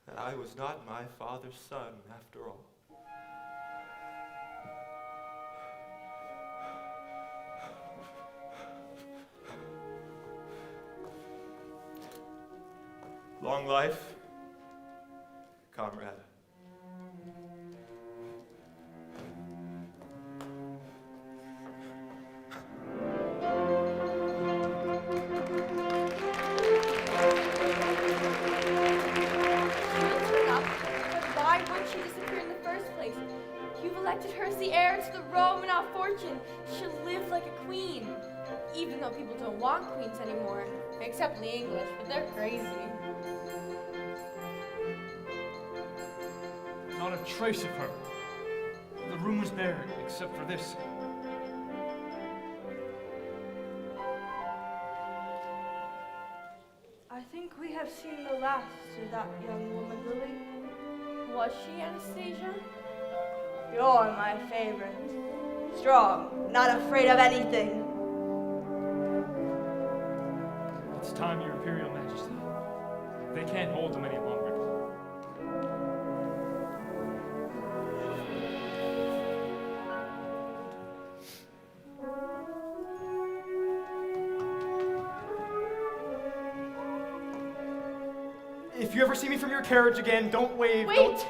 That I was not my father's son after all. Long life, comrade. The heir to the Romanov fortune. She'll live like a queen. Even though people don't want queens anymore. Except the English, but they're crazy. Not a trace of her. The room was bare, except for this. I think we have seen the last of that young woman, Lily. Was she Anastasia? You're my favorite. Strong, not afraid of anything. It's time, Your Imperial Majesty. They can't hold them any longer. If you ever see me from your carriage again, don't wave. Wait! Don't...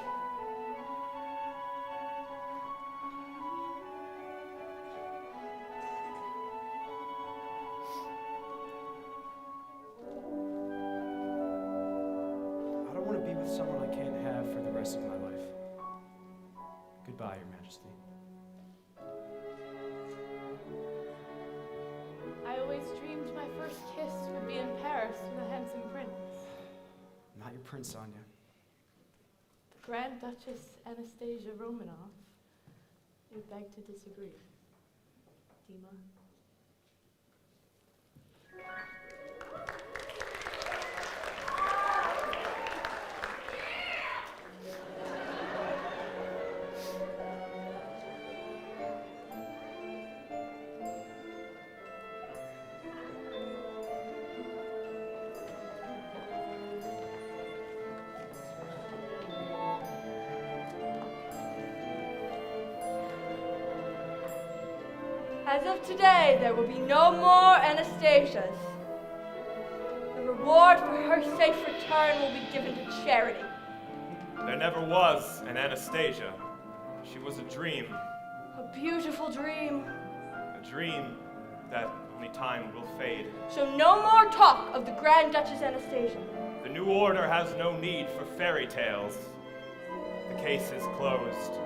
I don't want to be with someone I can't have for the rest of my life. Goodbye, Your Majesty. I always dreamed my first kiss would be in Paris with a handsome prince. I'm not your prince, Sonia. The Grand Duchess Anastasia Romanov would beg to disagree. Dima. As of today, there will be no more Anastasias. The reward for her safe return will be given to charity. There never was an Anastasia. She was a dream. A beautiful dream. A dream that only time will fade. So no more talk of the Grand Duchess Anastasia. The new order has no need for fairy tales. The case is closed.